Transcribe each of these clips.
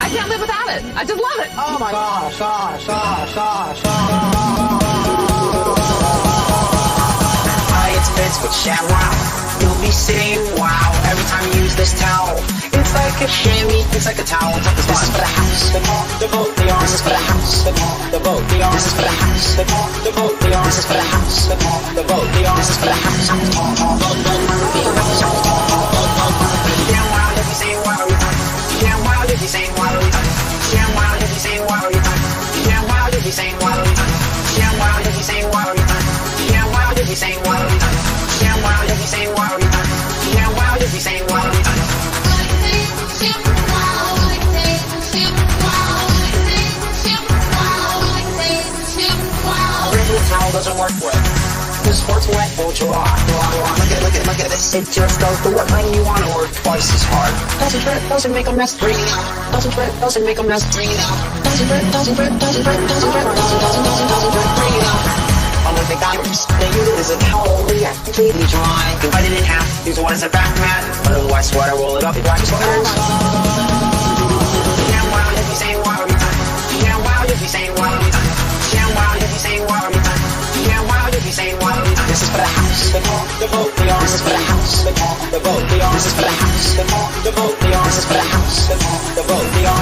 I can't live without it. I just love it. Oh my gosh. Hi, it's Vince with ShamWow. You'll be saying wow every time you use this towel. It's like a chamois, it's like a towel. This is for the house, the boat, the arm. This is for the house, the boat, the arm. This is for the house, the boat, the arm. This is for the house, the boat, the arm. This is for the house, Damn wild if you say wow every time. Damn wild if you say wow every time. Damn wild if you say wow every time. Damn wild if you say wow every time. Damn wild if you say wow every time. Damn wild if you say wow every time. Damn wild if you say wow every time. Damn wild if you say wow every time. Towel doesn't work well. The sport's wet, won't you rock? Look at this. It just goes to work when you want to work twice as hard. Doesn't trip, doesn't make a mess, bring it out. Doesn't trip, doesn't make a mess, bring it out. Doesn't trip, bring it out. Unlike the guys, they use it as a towel when you're completely dry. Divide it in half, use one as a back mat. Put it in a white sweater, roll it up, black sweater. Damn wild if you say wow every time. Damn wild if you say wow every time. Damn wild if you say wow every time. Damn wild if you say wow every time. This is for the house, the boat, the arm. This is for the house, the boat, the arm. This is for the house, the boat, the arm. This is for the house, the boat, the arm.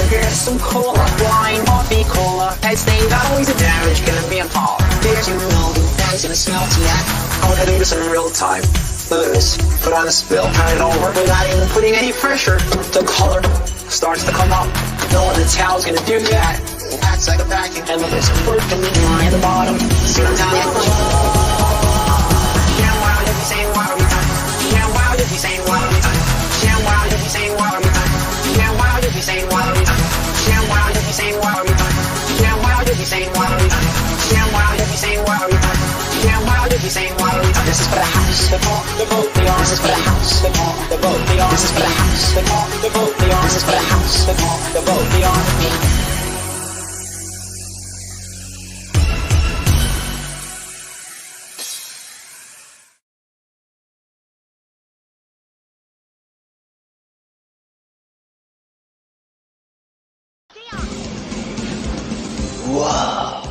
Here's some cola, wine, coffee, cola. Head stain, not always a damage, gonna be appalled. Did you know that it's gonna smell to that? I wanna do this in real time. Look at this, put on a spill, turn it over without even putting any pressure. The color starts to come up. No other towel's gonna do that. It acts like a vacuum, and look, there's a perfectly dry at the bottom. See what I'm telling you? Damn wild if you say wow every time. Damn wild if you say wow every time. Damn wild if you say wow every time. Damn wild if you say wow every time. Damn wild if you say wow every time. Damn wild if you say wow every time. Damn wild if you say wow every time. Damn wild if you say wow every time. This is for the house, the boat, the arm. This is for the house, the boat, the arm. This is for the house, the boat, the arm. This is for the house, the boat, the arm. Whoa!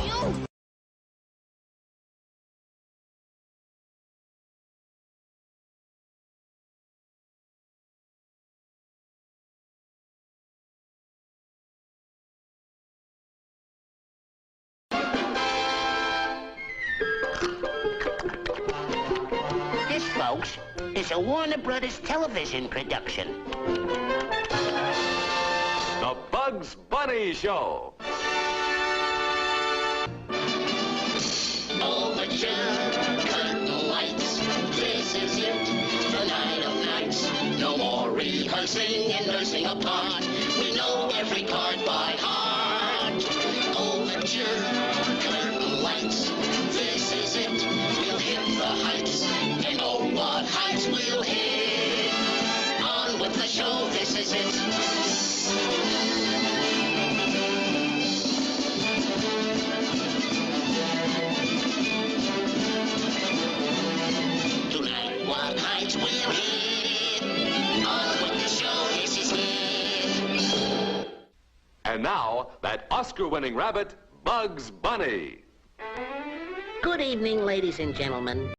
This, folks, is a Warner Brothers television production. The Bugs Bunny Show. Overture, curtain lights, this is it, the night of nights. No more rehearsing and nursing a part. We know every card by heart. Overture, curtain lights, this is it. We'll hit the heights, and oh, what heights we'll hit. On with the show, this is it. What heights we'll hit. On with the show, this is it. And now, that Oscar-winning rabbit, Bugs Bunny. Good evening, ladies and gentlemen.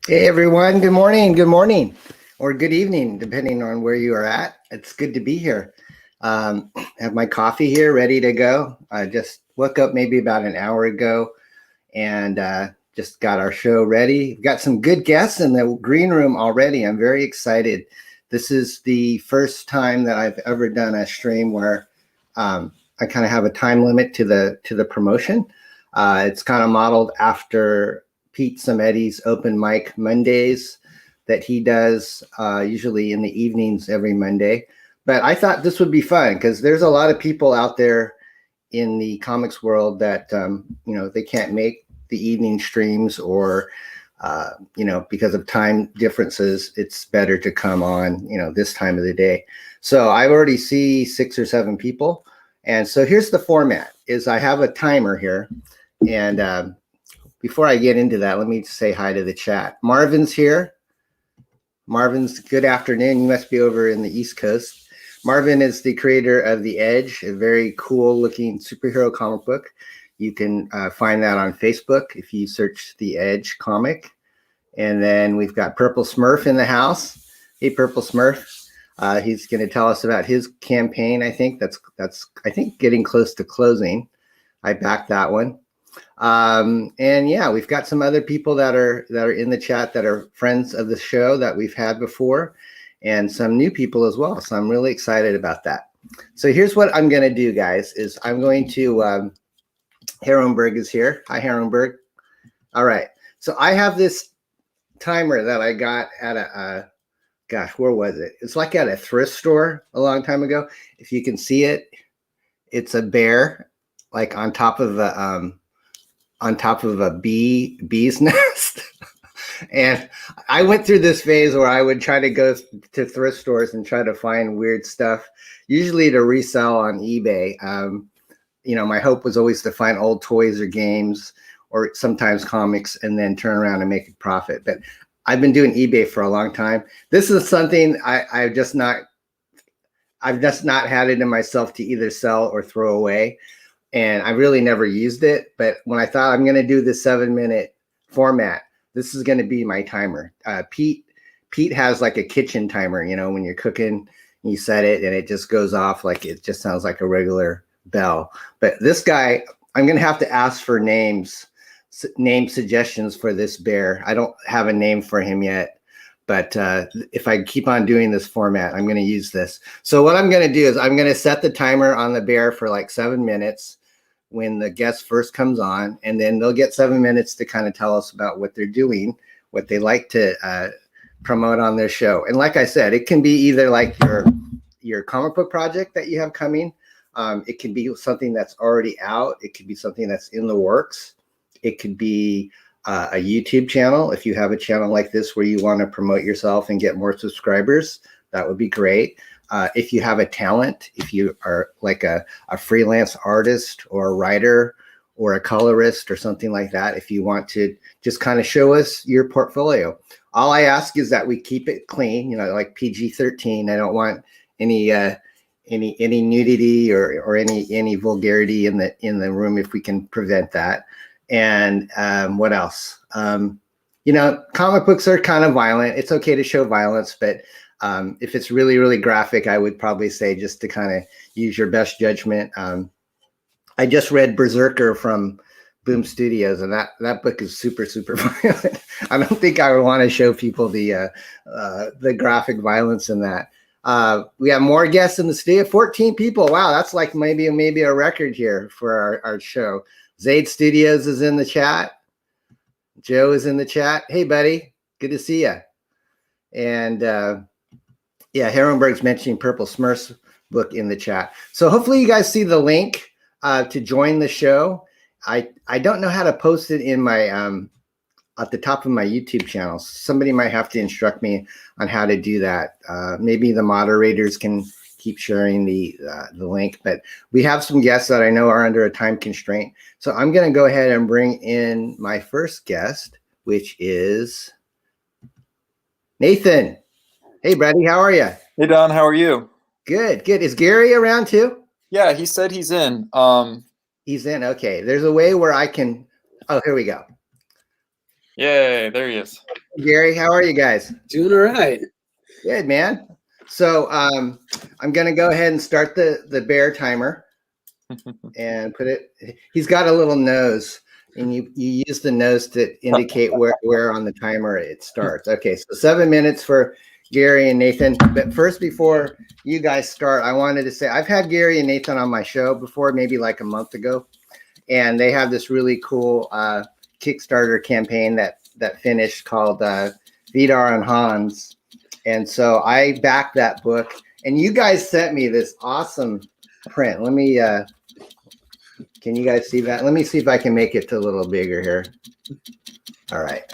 Hey everyone, good morning, or good evening, depending on where you are at. It's good to be here. Have my coffee here ready to go. I just woke up maybe about an hour ago and just got our show ready. We've got some good guests in the green room already. I'm very excited. This is the first time that I've ever done a stream where I kind of have a time limit to the promotion. It's kind of modeled after Pete Samedi's open mic Mondays that he does usually in the evenings every Monday. But I thought this would be fun because there's a lot of people out there in the comics world that, they can't make the evening streams or, because of time differences, it's better to come on, this time of the day. So I already see 6 or 7 people. And so here's the format is I have a timer here. And before I get into that, let me say hi to the chat. Marvin's here. Marvin's, good afternoon. You must be over in the East Coast. Marvin is the creator of The Edge, a very cool looking superhero comic book. You can find that on Facebook if you search The Edge comic. And then we've got Purple Smurf in the house. Hey, Purple Smurf. He's going to tell us about his campaign. I think that's getting close to closing. I backed that one. And yeah, we've got some other people that are in the chat that are friends of the show that we've had before, and some new people as well. So I'm really excited about that. So here's what I'm going to do, guys, is I'm going to, Herrenberg is here. Hi, Herrenberg. All right. So I have this timer that I got at gosh, where was it? It's like at a thrift store a long time ago. If you can see it, it's a bear like on top of a bee's nest. And I went through this phase where I would try to go to thrift stores and try to find weird stuff, usually to resell on eBay. My hope was always to find old toys or games or sometimes comics and then turn around and make a profit. But I've been doing eBay for a long time. This is something I've just not had it in myself to either sell or throw away. And I really never used it. But when I thought I'm going to do this 7-minute format, this is going to be my timer. Pete has like a kitchen timer, when you're cooking, you set it and it just goes off like it just sounds like a regular bell. But this guy, I'm going to have to ask for name suggestions for this bear. I don't have a name for him yet. But if I keep on doing this format, I'm going to use this. So what I'm going to do is I'm going to set the timer on the bear for like 7 minutes when the guest first comes on, and then they'll get 7 minutes to kind of tell us about what they're doing, what they like to promote on their show. And like I said, it can be either like your comic book project that you have coming. It can be something that's already out. It could be something that's in the works. It could be a YouTube channel. If you have a channel like this where you want to promote yourself and get more subscribers, that would be great. If you have a talent, if you are like a freelance artist or a writer or a colorist or something like that, if you want to just kind of show us your portfolio. All I ask is that we keep it clean, like PG-13. I don't want any nudity or any vulgarity in the room if we can prevent that. And what else? Comic books are kind of violent. It's okay to show violence, but if it's really, really graphic, I would probably say just to kind of use your best judgment. I just read Berserker from Boom Studios, and that book is super, super violent. I don't think I would want to show people the graphic violence in that. We have more guests in the studio, 14 people. Wow, that's like maybe a record here for our show. Zaid Studios is in the chat. Joe is in the chat. Hey, buddy. Good to see you. And yeah, Herrenberg's mentioning Purple Smurf's book in the chat. So hopefully you guys see the link to join the show. I don't know how to post it in my at the top of my YouTube channel. Somebody might have to instruct me on how to do that. Maybe the moderators can keep sharing the link, but we have some guests that I know are under a time constraint. So I'm going to go ahead and bring in my first guest, which is Nathan. Hey, buddy, how are you? Hey, Don, how are you? Good, good. Is Gary around too? Yeah, he said he's in. He's in. Okay. There's a way where I can. Oh, here we go. Yay, there he is. Gary, how are you guys? Doing all right. Good, man. So I'm going to go ahead and start the bear timer and put it. He's got a little nose, and you use the nose to indicate where on the timer it starts. Okay, so 7 minutes for Gary and Nathan. But first, before you guys start, I wanted to say I've had Gary and Nathan on my show before, maybe like a month ago, and they have this really cool Kickstarter campaign that finished called Vidar and Hans. And so I backed that book, and you guys sent me this awesome print. Let me, can you guys see that? Let me see if I can make it a little bigger here. All right.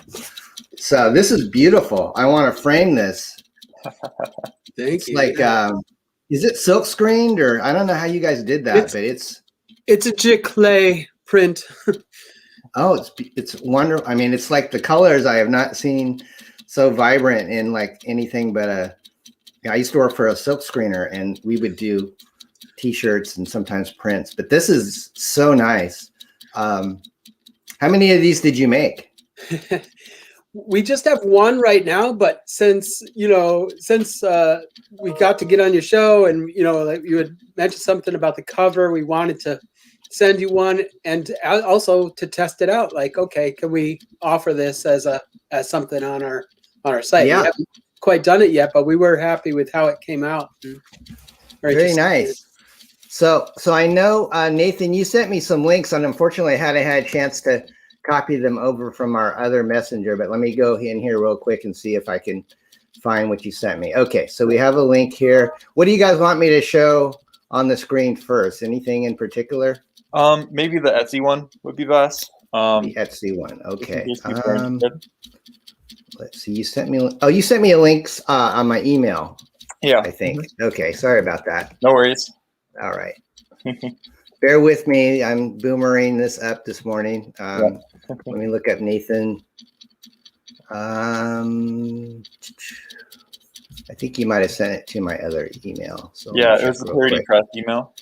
So this is beautiful. I want to frame this. Thank you. Like, is it silk screened, or I don't know how you guys did that, but it's a Giclée print. Oh, it's wonderful. I mean, it's like the colors I have not seen so vibrant in like anything but I used to work for a silk screener, and we would do t-shirts and sometimes prints, but this is so nice. How many of these did you make? We just have one right now, but since we got to get on your show, and like you had mentioned something about the cover, we wanted to send you one, and also to test it out. Like, okay, can we offer this as something on our site? Yeah. We haven't quite done it yet, but we were happy with how it came out. Very nice. So I know Nathan, you sent me some links, and unfortunately I hadn't had a chance to copy them over from our other messenger, but let me go in here real quick and see if I can find what you sent me. Okay, so we have a link here. What do you guys want me to show on the screen first? Anything in particular? Maybe the Etsy one would be best. The Etsy one. Okay. Let's see. You sent me a link on my email. Yeah. I think. Okay. Sorry about that. No worries. All right. Bear with me. I'm boomering this up this morning. Let me look up Nathan. I think you might have sent it to my other email. So yeah, it was the Parody Press email.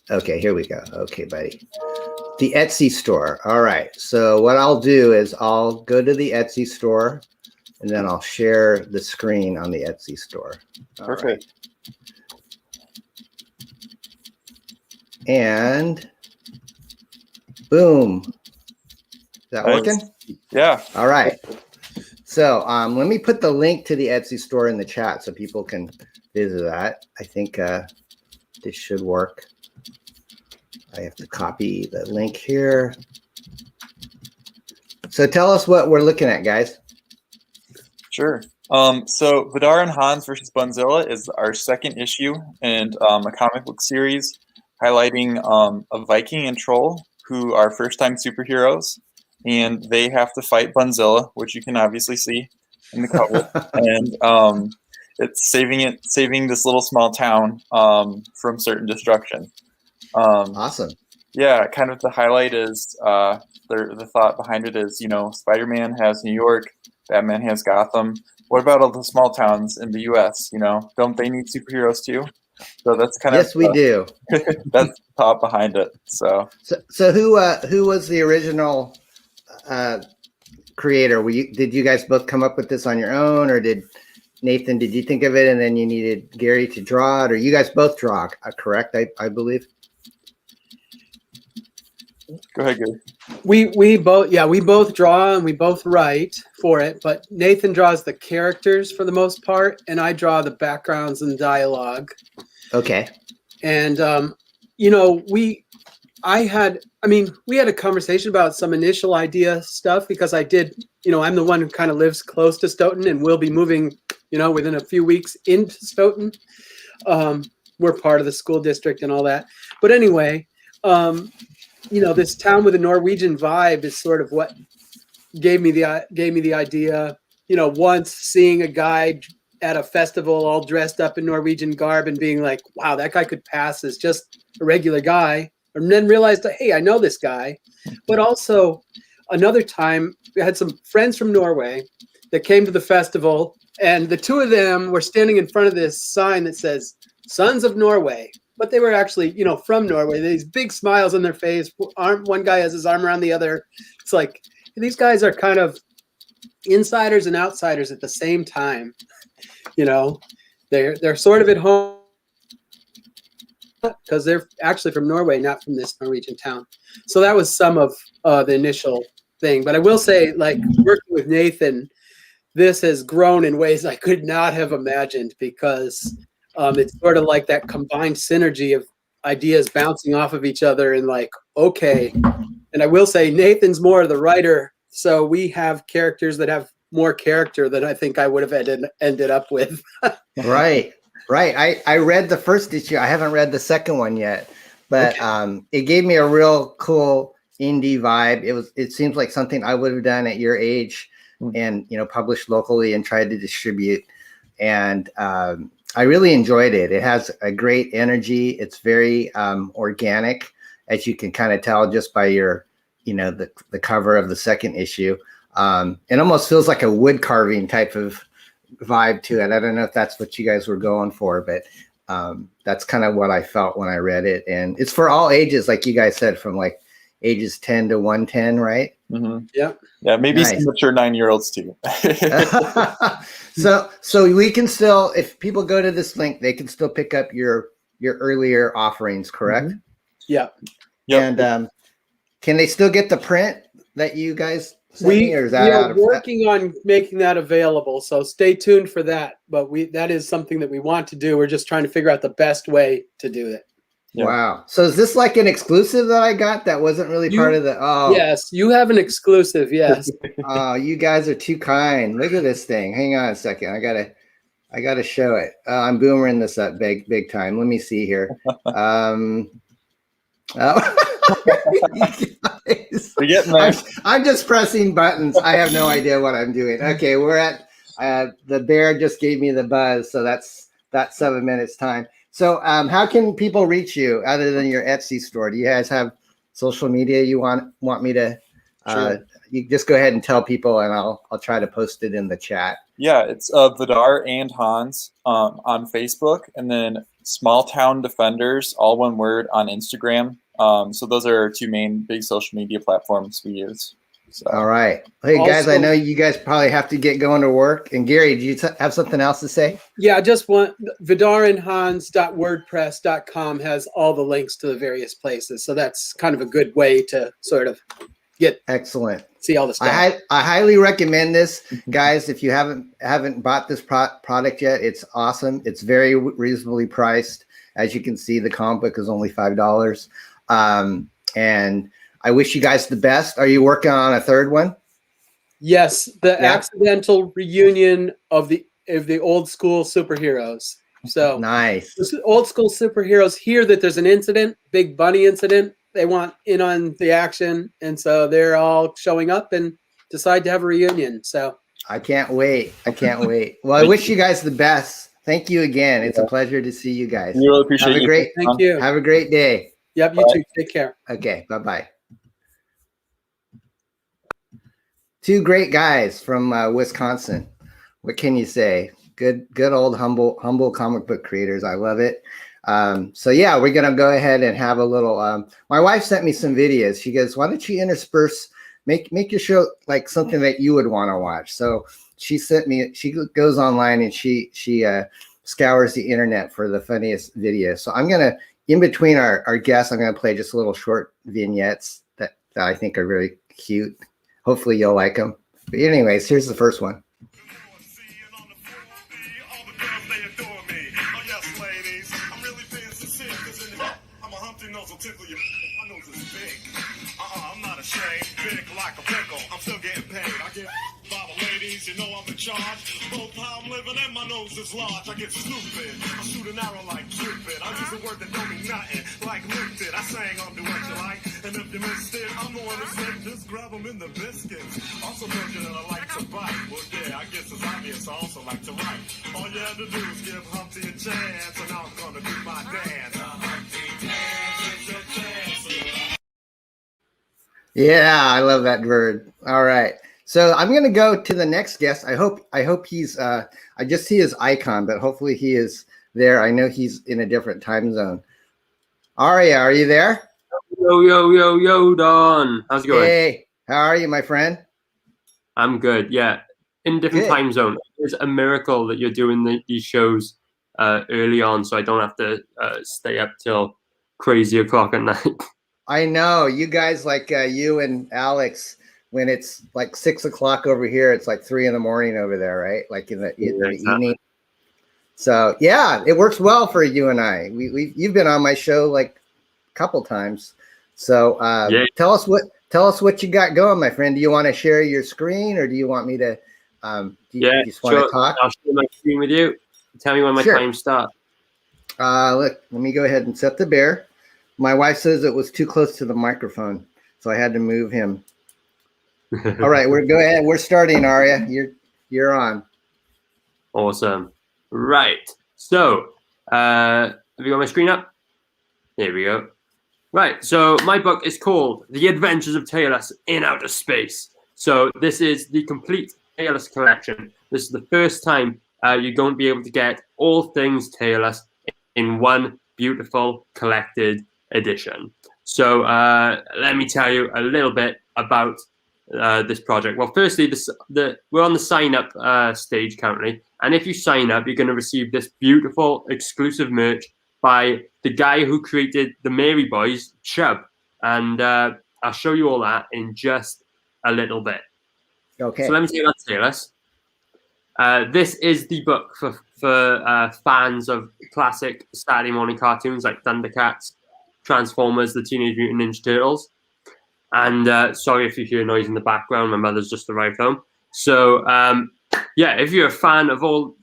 Okay, here we go. Okay, buddy. The Etsy store. All right. So what I'll do is I'll go to the Etsy store, and then I'll share the screen on the Etsy store. Perfect. Right. And boom. Is that working? Yeah. All right. So let me put the link to the Etsy store in the chat so people can visit that. I think this should work. I have to copy the link here. So tell us what we're looking at, guys. Sure. So Vidar and Hans versus Bunzilla is our second issue and a comic book series highlighting a Viking and troll who are first-time superheroes, and they have to fight Bunzilla, which you can obviously see in the cover, and it's saving this little small town from certain destruction. Awesome. Yeah, kind of the highlight is the thought behind it is, Spider-Man has New York, Batman has Gotham. What about all the small towns in the U.S.? Don't they need superheroes too? So that's kind of yes, we do. That's the thought behind it. So who was the original creator? Did you guys both come up with this on your own, or did you think of it and then you needed Gary to draw it, or you guys both draw? Correct, I believe. Go ahead, Gary. We both draw and we both write for it, but Nathan draws the characters for the most part, and I draw the backgrounds and dialogue. Okay. And we had a conversation about some initial idea stuff, because I did, I'm the one who kind of lives close to Stoughton and will be moving, within a few weeks into Stoughton. We're part of the school district and all that. But anyway, this town with a Norwegian vibe is sort of what gave me the idea. Once seeing a guy at a festival all dressed up in Norwegian garb and being like, wow, that guy could pass as just a regular guy. And then realized, hey, I know this guy. But also another time we had some friends from Norway that came to the festival, and the two of them were standing in front of this sign that says Sons of Norway. But they were actually, from Norway. These big smiles on their face. One guy has his arm around the other. It's like, these guys are kind of insiders and outsiders at the same time. You know, they're sort of at home because they're actually from Norway, not from this Norwegian town. So that was some of the initial thing. But I will say, like, working with Nathan, this has grown in ways I could not have imagined, because it's sort of like that combined synergy of ideas bouncing off of each other and like, okay. And I will say Nathan's more of the writer, so we have characters that have more character than I think I would have ended up with. Right. I read the first issue. I haven't read the second one yet, but it gave me a real cool indie vibe. It seems like something I would have done at your age, and published locally and tried to distribute. And I really enjoyed it. It has a great energy. It's very organic, as you can kind of tell just by your, the cover of the second issue. It almost feels like a wood carving type of vibe to it. I don't know if that's what you guys were going for, but that's kind of what I felt when I read it. And it's for all ages, like you guys said, from like ages 10 to 110, right? Mm-hmm. Yeah. Yeah, maybe Nice. some mature 9-year-olds too. So we can still, if people go to this link, they can still pick up your earlier offerings, correct? Yeah. Yep. And can they still get the print that you guys sent me, or is that we out are of working on making that available, so stay tuned for that. But that is something that we want to do. We're just trying to figure out the best way to do it. Yeah. Wow. So is this like an exclusive that I got that wasn't really part of the Yes, you have an exclusive. Yes. Oh, you guys are too kind. Look at this thing. Hang on a second. I gotta show it. I'm boomering this up big time. Let me see here. We're getting there. I'm just pressing buttons. I have no idea what I'm doing. Okay, we're at the bear just gave me the buzz, so that's 7 minutes time. So how can people reach you other than your Etsy store? Do you guys have social media you want me to Sure. You just go ahead and tell people, and I'll try to post it in the chat. Yeah, it's Vidar and Hans on Facebook, and then Small Town Defenders, all one word, on Instagram. So those are our two main big social media platforms we use. So. All right. Hey, guys, I Also- know you guys probably have to get going to work. And Gary, do you have something else to say? Yeah, I just want vidaranhans.wordpress.com has all the links to the various places. So that's kind of a good way to sort of Excellent. see all the stuff. I highly recommend this, guys. If you haven't bought this product yet, it's awesome. It's very reasonably priced. As you can see, the comic book is only $5. And I wish you guys the best. Are you working on a third one? Yes, the Yeah. accidental reunion of the old school superheroes. So Nice. the old school superheroes hear that there's an incident, Big Bunny incident. They want in on the action, and so they're all showing up and decide to have a reunion. So I can't wait. Well, I wish you guys the best. Thank you again. It's a pleasure to see you guys. We really appreciate Have a you. great thank you. Have a great day. Yep, you too. Take care. Okay, bye-bye. Two great guys from Wisconsin. What can you say? Good old humble comic book creators. I love it. So yeah, we're gonna go ahead and have a little. My wife sent me some videos. She goes, "Why don't you intersperse, make your show like something that you would want to watch?" So she sent me. She goes online and she scours the internet for the funniest videos. So I'm gonna. In between our guests, I'm going to play just little short vignettes that I think are very cute. Hopefully you'll like them. But anyways, here's the first one. I'm not ashamed, big like a pickle. I'm still getting paid. I get by the ladies, you know I'm in charge. Both how I'm living and my nose is large. I get stupid. I shoot an arrow like Cupid. I use a word that don't mean nothing, like lifted. I sang on Do What You Like, and if you missed it, I'm the one who said just grab them in the biscuits. Also told you that I like to bite. Well, yeah, I guess it's obvious. I also like to write. All you had to do is give Humpty a chance, and now I'm gonna do my dance. Humpty dance, it's your chance. Yeah, I love that bird. All right. So I'm going to go to the next guest. I hope he's I just see his icon, but hopefully he is there. I know he's in a different time zone. Aria, are you there? Yo, Don. How's it going? Hey, how are you, my friend? I'm good. Yeah, in different Good. time zone. It's a miracle that you're doing these shows early on, so I don't have to stay up till crazy o'clock at night. I know you guys like you and Alex. When it's like 6 o'clock over here, it's like 3 a.m. over there, right? Like in the evening. So yeah, it works well for you and I. You've been on my show like a couple times. So tell us what you got going, my friend. Do you want to share your screen, or do you want me to? Do you just want to talk? I'll share my screen with you. Tell me when my time starts. Look, let me go ahead and set the bear. My wife says it was too close to the microphone, so I had to move him. All right, go ahead. We're starting, Arya. You're on. Awesome. Right. So, have you got my screen up? Here we go. Right. So my book is called The Adventures of Tailless in Outer Space. So this is the complete Tailless collection. This is the first time you're going to be able to get all things Tailless in one beautiful collected edition. So let me tell you a little bit about this project. Well, firstly, we're on the sign up stage currently, and if you sign up, you're going to receive this beautiful exclusive merch by the guy who created the Mary Boys, Chubb, and I'll show you all that in just a little bit. Okay. So let me tell you about Tailless. This is the book for fans of classic Saturday morning cartoons like Thundercats, Transformers, the Teenage Mutant Ninja Turtles. And sorry if you hear noise in the background. My mother's just arrived home. So, yeah, if you're a fan of all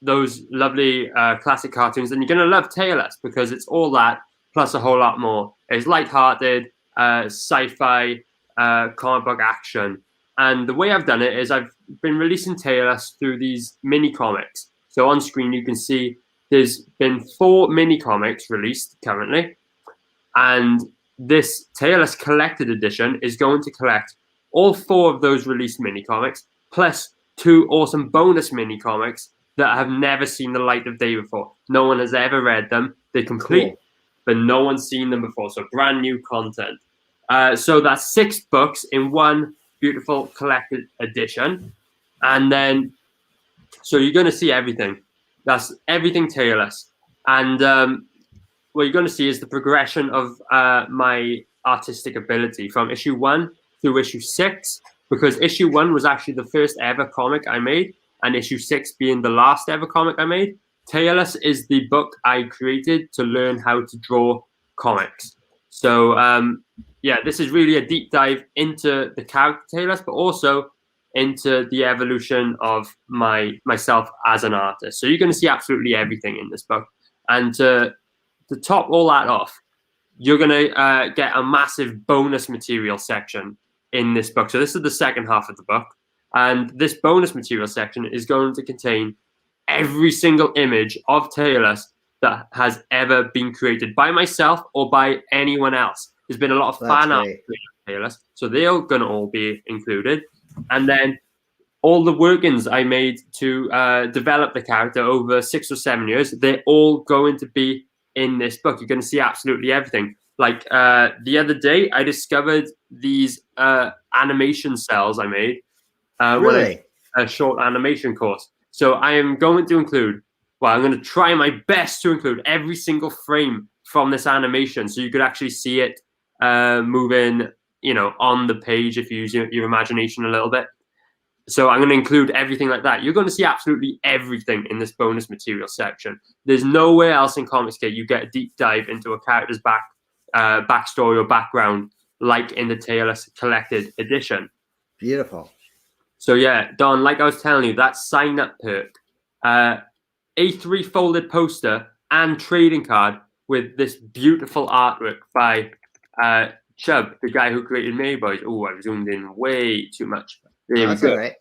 those lovely classic cartoons, then you're going to love Tailless because it's all that plus a whole lot more. It's lighthearted, sci-fi, comic book action. And the way I've done it is I've been releasing Tailless through these mini comics. So on screen, you can see there's been 4 mini comics released currently. And this Tailless Collected Edition is going to collect all 4 of those released mini comics, plus 2 awesome bonus mini comics that have never seen the light of day before. No one has ever read them. They're complete, but no one's seen them before. So brand new content. So that's 6 books in one beautiful collected edition. And then, so you're going to see everything. That's everything Tailless. And what you're going to see is the progression of my artistic ability from issue 1 through issue 6, because issue 1 was actually the first ever comic I made, and issue 6 being the last ever comic I made. Tailless is the book I created to learn how to draw comics. So, yeah, this is really a deep dive into the character Tailless, but also into the evolution of myself as an artist. So you're going to see absolutely everything in this book. And to top all that off, you're going to get a massive bonus material section in this book. So this is the second half of the book. And this bonus material section is going to contain every single image of Tailless that has ever been created by myself or by anyone else. There's been a lot of fan art of Tailless, so they're going to all be included. And then all the workings I made to develop the character over 6 or 7 years, they're all going to be in this book. You're going to see absolutely everything. Like the other day, I discovered these animation cells I made. Really? A short animation course. So I am going to include, well, I'm going to try my best to include every single frame from this animation, so you could actually see it moving, you know, on the page if you use your imagination a little bit. So I'm going to include everything like that. You're going to see absolutely everything in this bonus material section. There's nowhere else in Comicsgate you get a deep dive into a character's backstory or background like in the Tailless Collected Edition. Beautiful. So yeah, Don, like I was telling you, that sign up perk, A3 folded poster and trading card with this beautiful artwork by Chubb, the guy who created Mary Boys. Oh, I've zoomed in way too much. There we go. All right.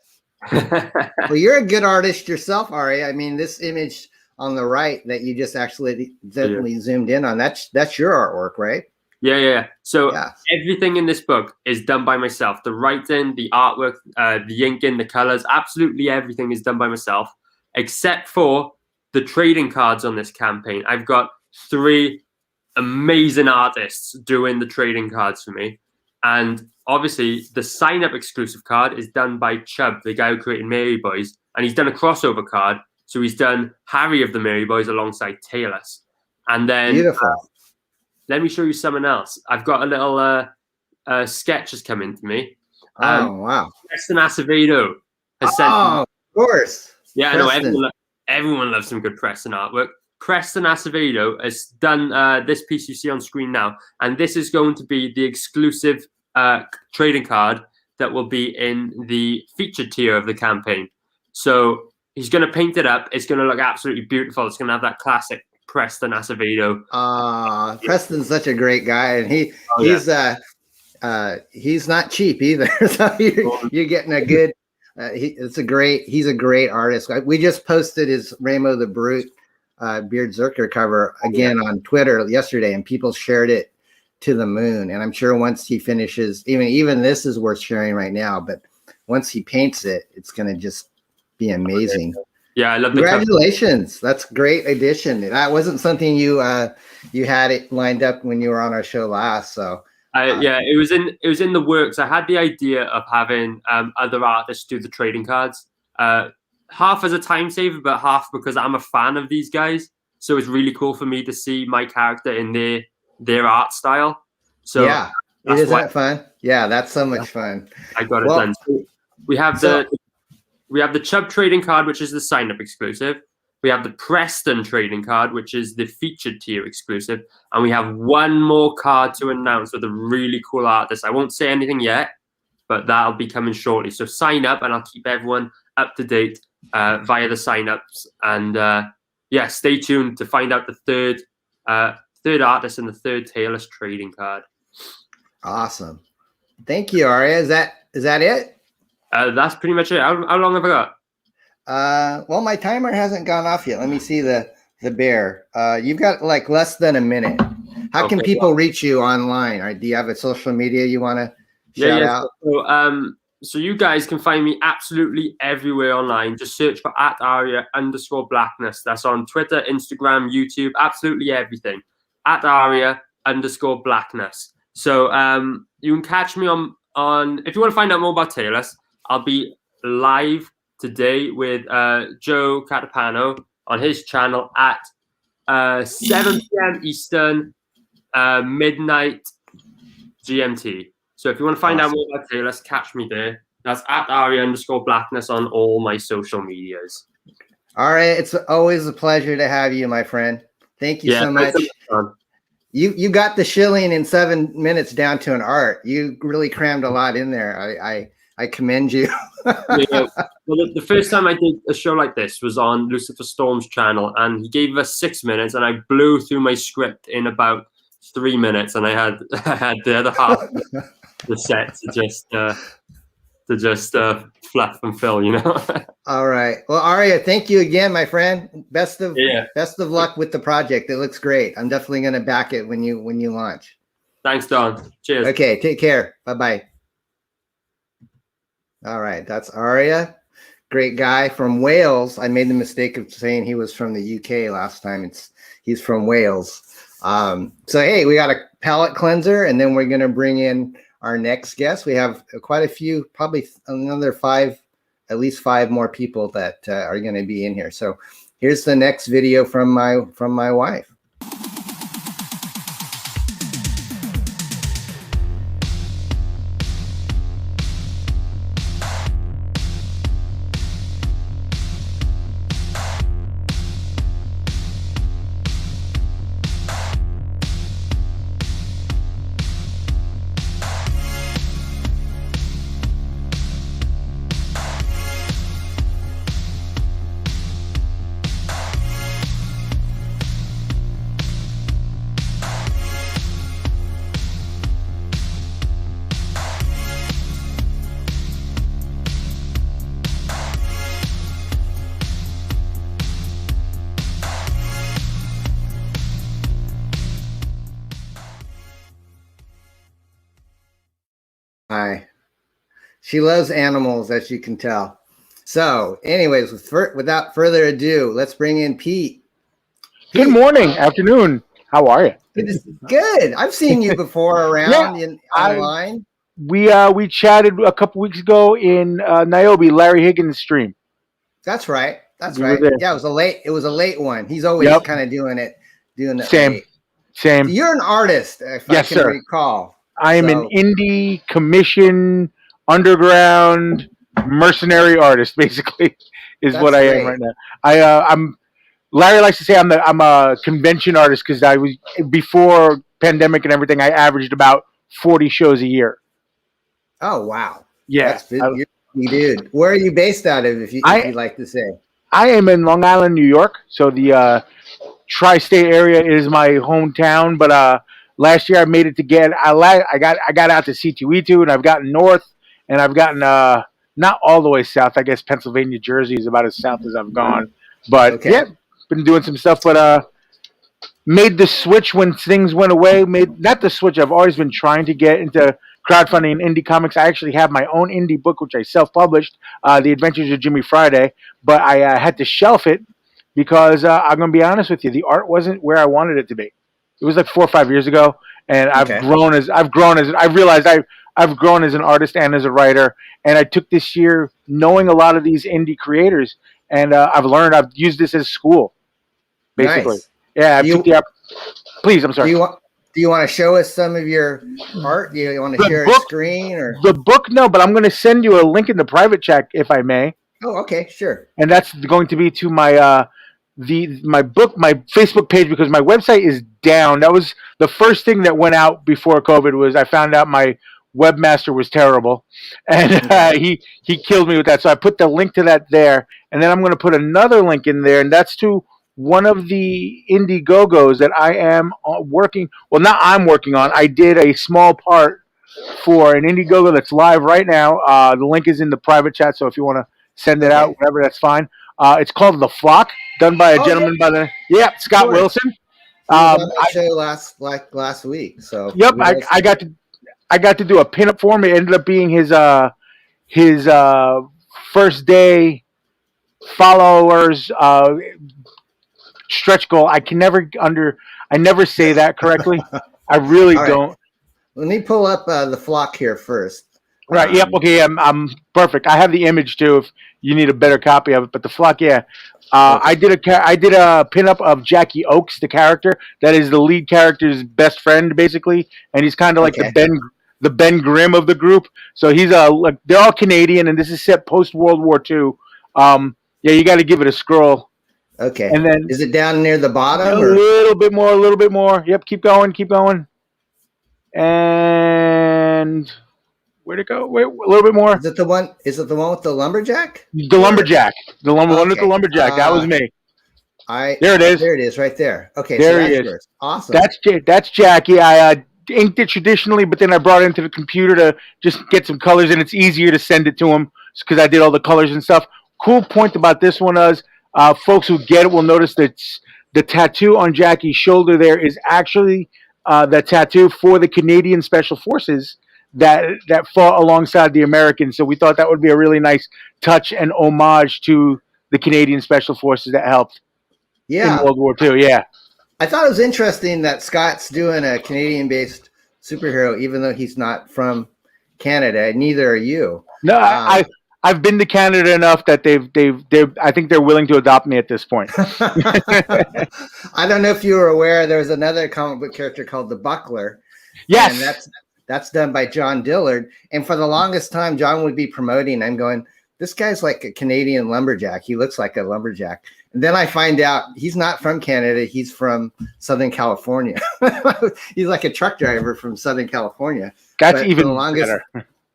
Well, you're a good artist yourself, Ari. I mean, this image on the right that you just actually zoomed in on, that's your artwork, right? Yeah. So everything in this book is done by myself. The writing, the artwork, the inking, the colors, absolutely everything is done by myself, except for the trading cards on this campaign. I've got 3 amazing artists doing the trading cards for me. And obviously, the sign-up exclusive card is done by Chubb, the guy who created Mary Boys, and he's done a crossover card. So he's done Harry of the Mary Boys alongside Taylus. And then Beautiful. Let me show you something else. I've got a little sketch has come into me. Oh, wow. Preston Acevedo has sent. Oh, of course. Yeah, I Preston. know everyone loves some good Preston artwork. Preston Acevedo has done this piece you see on screen now, and this is going to be the exclusive trading card that will be in the featured tier of the campaign. So he's going to paint it up. It's going to look absolutely beautiful. It's going to have that classic Preston Acevedo. Preston's such a great guy, and he's not cheap either. So you're getting a good. He's a great artist. We just posted his Ramo the Brute Beard Zerker cover again on Twitter yesterday, and people shared it to the moon. And I'm sure once he finishes, even this is worth sharing right now, but once he paints it, it's going to just be amazing. Yeah, I love the congratulations. That's a great addition. That wasn't something you had it lined up when you were on our show last. So yeah, it was in the works. I had the idea of having other artists do the trading cards, half as a time saver, but half because I'm a fan of these guys. So it's really cool for me to see my character in their art style. So yeah, isn't that fun? Yeah, that's so much fun. I got it done. So we have the Chubb trading card, which is the sign-up exclusive. We have the Preston trading card, which is the featured tier exclusive. And we have one more card to announce with a really cool artist. I won't say anything yet, but that'll be coming shortly. So sign up, and I'll keep everyone up to date via the sign-ups. And stay tuned to find out the third artist and the third Taylus trading card. Awesome. Thank you, Aria. Is that it? That's pretty much it. How long have I got? Well, my timer hasn't gone off yet. Let me see the bear. You've got like less than a minute. How can people reach you online? Or do you have a social media you want to shout out? So you guys can find me absolutely everywhere online. Just search for @Aria_Blackness. That's on Twitter, Instagram, YouTube, absolutely everything. @Aria_Blackness. So you can catch me on if you want to find out more about Taylus, I'll be live today with Joe Catapano on his channel at 7 p.m. Eastern, midnight GMT. So if you want to find out more about Taylus, catch me there. That's @Aria_Blackness on all my social medias. All right. It's always a pleasure to have you, my friend. Thank you so much. You got the shilling in 7 minutes down to an art. You really crammed a lot in there. I commend you. Yeah. Well, the first time I did a show like this was on Lucifer Storm's channel, and he gave us 6 minutes, and I blew through my script in about 3 minutes, and I had the other half of the set to just fluff and fill, you know. All right. Well, Aria, thank you again, my friend. Best of luck with the project. It looks great. I'm definitely going to back it when you launch. Thanks, Don. Cheers. Okay. Take care. Bye-bye. All right. That's Aria. Great guy from Wales. I made the mistake of saying he was from the UK last time. He's from Wales. So, hey, we got a palette cleanser, and then we're going to bring in our next guest. We have quite a few, probably another at least five more people that are going to be in here. So here's the next video from my wife. Hi. She loves animals, as you can tell. So, anyways, without further ado, let's bring in Pete. Good morning, afternoon. How are you? Good. I've seen you before around online. we chatted a couple weeks ago in Niobe, Larry Higgins' stream. That's right. That's We were right. there. Yeah, it was a late one. He's always Yep. kind of doing it Same. late. Same. You're an artist, if I Yes, can sir. recall. I am an indie commission underground mercenary artist, basically, is That's what I am great. right now. I'm Larry likes to say I'm a convention artist because I was before pandemic and everything. I averaged about 40 shows a year. Oh wow. Yeah, That's you're a busy dude. Where are you based out of, if you'd like to say? I am in Long Island, New York. So the tri-state area is my hometown. But last year I made it to I got out to C2E2, and I've gotten north, and I've gotten not all the way south. I guess Pennsylvania, Jersey is about as south as I've gone. But yeah, been doing some stuff. But made the switch when things went away. Not the switch. I've always been trying to get into crowdfunding and indie comics. I actually have my own indie book, which I self-published, The Adventures of Jimmy Friday. But I had to shelf it because I'm going to be honest with you, the art wasn't where I wanted it to be. It was like 4 or 5 years ago, and I've grown as I realized I've grown as an artist and as a writer. And I took this year knowing a lot of these indie creators, and I've used this as school, basically. Nice. Yeah, please, I'm sorry. Do you want to show us some of your art? Do you want to share a screen or the book? No, but I'm going to send you a link in the private chat if I may. Oh, okay, sure. And that's going to be to my my Facebook page, because my website is down. That was the first thing that went out before COVID. Was I found out my webmaster was terrible, and he killed me with that. So I put the link to that there, and then I'm going to put another link in there, and that's to one of the Indiegogos that I am working. Well, not I'm working on. I did a small part for an Indiegogo that's live right now. The link is in the private chat, so if you want to send it out, whatever, that's fine. It's called The Flock, done by a gentleman by the Scott Wilson. On that show last week. So yep, I got to do a pinup for him. It ended up being his first day followers stretch goal. I never say that correctly. I really don't. Let me pull up The Flock here first. Right. Yep. Okay. I'm perfect. I have the image too. If you need a better copy of it, but The Flock, yeah. I did a pinup of Jackie Oakes, the character that is the lead character's best friend, basically, and he's kind of like the Ben Grimm of the group. So he's they're all Canadian, and this is set post World War II. Yeah, you got to give it a scroll. Okay. And then is it down near the bottom? A little bit more. Yep. Keep going. And where'd it go? Wait, a little bit more. Is it the one with the lumberjack? The lumberjack. The one with the lumberjack. That was me. There it is. There it is, right there. Okay, there so he that's is. yours. Awesome. That's Jackie. I inked it traditionally, but then I brought it into the computer to just get some colors, and it's easier to send it to him because I did all the colors and stuff. Cool point about this one is, folks who get it will notice that the tattoo on Jackie's shoulder there is actually the tattoo for the Canadian Special Forces that fought alongside the Americans. So we thought that would be a really nice touch and homage to the Canadian Special Forces that helped in World War II. Yeah. I thought it was interesting that Scott's doing a Canadian-based superhero, even though he's not from Canada. Neither are you. No, I've been to Canada enough that I think they're willing to adopt me at this point. I don't know if you were aware, there's another comic book character called the Buckler. Yes. And that's done by John Dillard. And for the longest time, John would be promoting. I'm going, this guy's like a Canadian lumberjack. He looks like a lumberjack. And then I find out he's not from Canada. He's from Southern California. He's like a truck driver from Southern California. That's even better.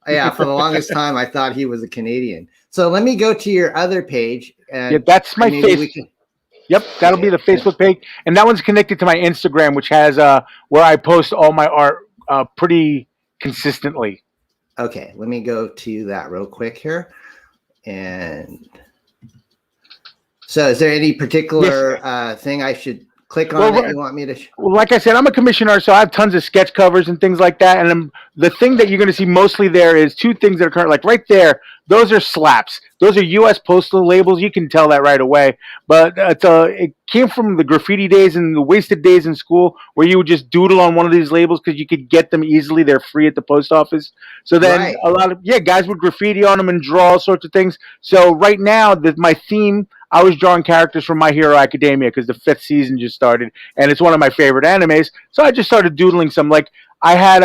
Yeah, for the longest time, I thought he was a Canadian. So let me go to your other page. And that's my face. Yep, that'll be the Facebook page. And that one's connected to my Instagram, which has where I post all my art pretty consistently. Okay, let me go to that real quick here. And so is there any particular thing I should click on Well, it you want me to? Well, like I said, I'm a commissioner, so I have tons of sketch covers and things like that. And the thing that you're going to see mostly there is two things that are current. Like right there, those are slaps. Those are U.S. postal labels. You can tell that right away. But it came from the graffiti days and the wasted days in school where you would just doodle on one of these labels because you could get them easily. They're free at the post office. So then a lot of guys would graffiti on them and draw all sorts of things. So right now, my theme. I was drawing characters from My Hero Academia because the 5th season just started, and it's one of my favorite animes. So I just started doodling some. Like I had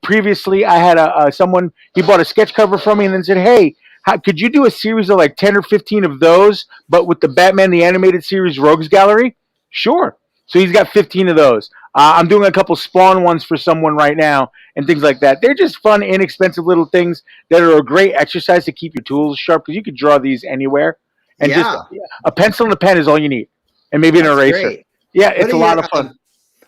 previously, I had someone, he bought a sketch cover from me and then said, "Hey, could you do a series of like 10 or 15 of those, but with the Batman the Animated Series Rogues Gallery?" Sure. So he's got 15 of those. I'm doing a couple Spawn ones for someone right now and things like that. They're just fun, inexpensive little things that are a great exercise to keep your tools sharp because you could draw these anywhere. And just a pencil and a pen is all you need, and maybe an eraser. Great. Yeah, it's a lot of fun.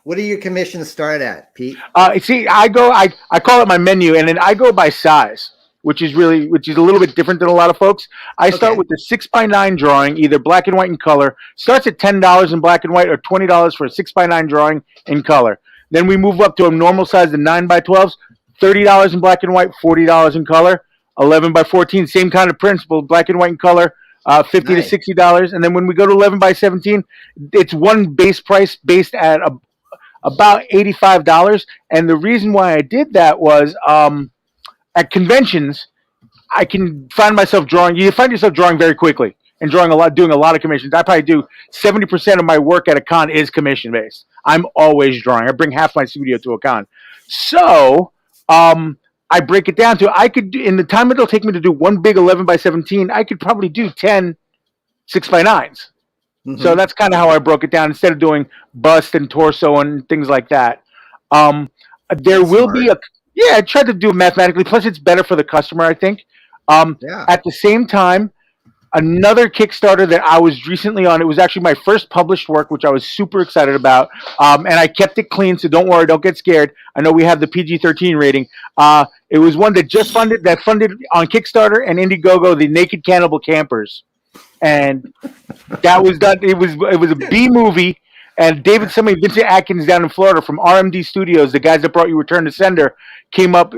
What do your commissions start at, Pete? See, I call it my menu, and then I go by size, which is a little bit different than a lot of folks. I start with the 6x9 drawing, either black and white in color. Starts at $10 in black and white, or $20 for a 6x9 drawing in color. Then we move up to a normal size, the 9x12s, $30 in black and white, $40 in color. 11x14, same kind of principle, black and white in color. $50 to $60, and then when we go to 11x17, it's one base price based at about $85. And the reason why I did that was at conventions, I can find myself drawing. You find yourself drawing very quickly and doing a lot of commissions. I probably do 70% of my work at a con is commission based. I'm always drawing. I bring half my studio to a con, so I break it down to I could in the time it'll take me to do one big 11x17, I could probably do 10 6x9s. Mm-hmm. So that's kind of how I broke it down instead of doing bust and torso and things like that. There will be I tried to do it mathematically. Plus, it's better for the customer, I think. At the same time, another Kickstarter that I was recently on, it was actually my first published work, which I was super excited about. And I kept it clean, so don't worry, don't get scared. I know we have the PG-13 rating. It was one that funded on Kickstarter and Indiegogo, the Naked Cannibal Campers. And that was done. It was a B movie. And Vincent Atkins down in Florida from RMD Studios, the guys that brought you Return to Sender, came up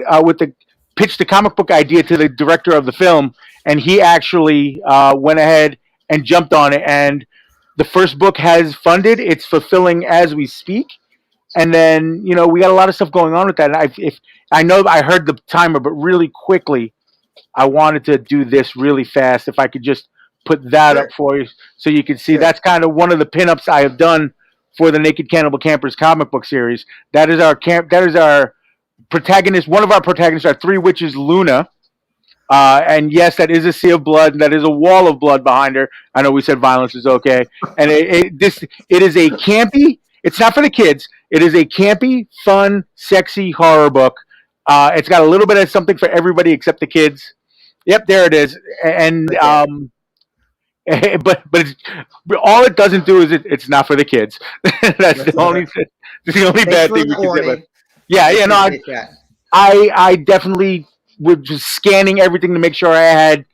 pitched the comic book idea to the director of the film, and he actually went ahead and jumped on it. And the first book has funded; it's fulfilling as we speak. And then we got a lot of stuff going on with that. And I know I heard the timer, but really quickly, I wanted to do this really fast. If I could just put that up for you, so you can see that's kind of one of the pinups I have done for the Naked Cannibal Campers comic book series. That is our protagonist. One of our protagonists are Three Witches, Luna. And yes, that is a sea of blood. And that is a wall of blood behind her. I know we said violence is okay. And it is a campy. It's not for the kids. It is a campy, fun, sexy horror book. It's got a little bit of something for everybody except the kids. Yep, there it is. And but all it doesn't do is it's not for the kids. That's the only bad thing we can say. Yeah, no, I definitely was just scanning everything to make sure I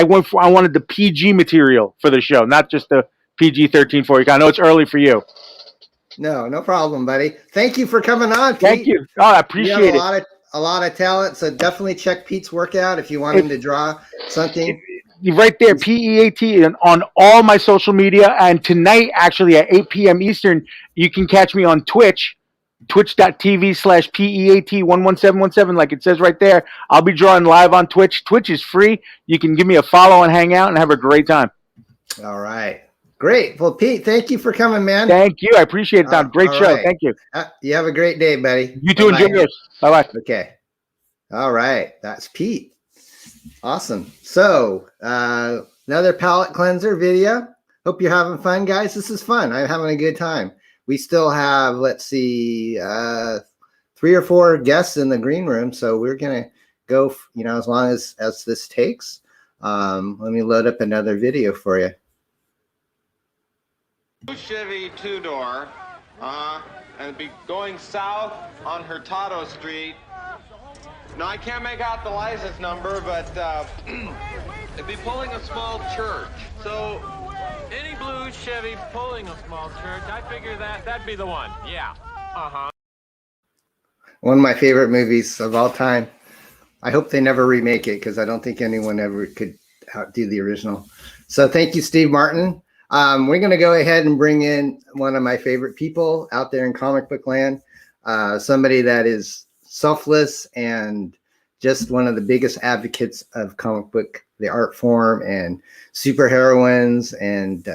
wanted the PG material for the show, not just the PG-13 for you. I know it's early for you. No problem, buddy. Thank you for coming on, Pete. Thank you. Oh, I appreciate it. A lot of talent, so definitely check Pete's work out if you want him to draw something. Right there, PEAT, on all my social media. And tonight, actually, at 8 p.m. Eastern, you can catch me on Twitch, twitch.tv/PEAT11717, like it says right there. I'll be drawing live on Twitch. Twitch is free. You can give me a follow and hang out and have a great time. All right. Great. Well, Pete, thank you for coming, man. Thank you. I appreciate it, Tom. Great show. Right. Thank you. You have a great day, buddy. You too. Enjoy yours. Bye-bye. Okay. All right. That's Pete. Awesome. So, another palette cleanser video. Hope you're having fun, guys. This is fun. I'm having a good time. We still have, let's see, 3 or 4 guests in the green room. So we're going to go, as long as this takes. Let me load up another video for you. Chevy 2-door, and be going south on Hurtado Street. No, I can't make out the license number, but it'd be pulling a small church. So Any blue Chevy pulling a small church, I figure that'd be the one. Yeah. Uh-huh. One of my favorite movies of all time. I hope they never remake it because I don't think anyone ever could outdo the original. So thank you, Steve Martin. We're going to go ahead and bring in one of my favorite people out there in comic book land, somebody that is selfless and just one of the biggest advocates of comic book, the art form, and superheroines, and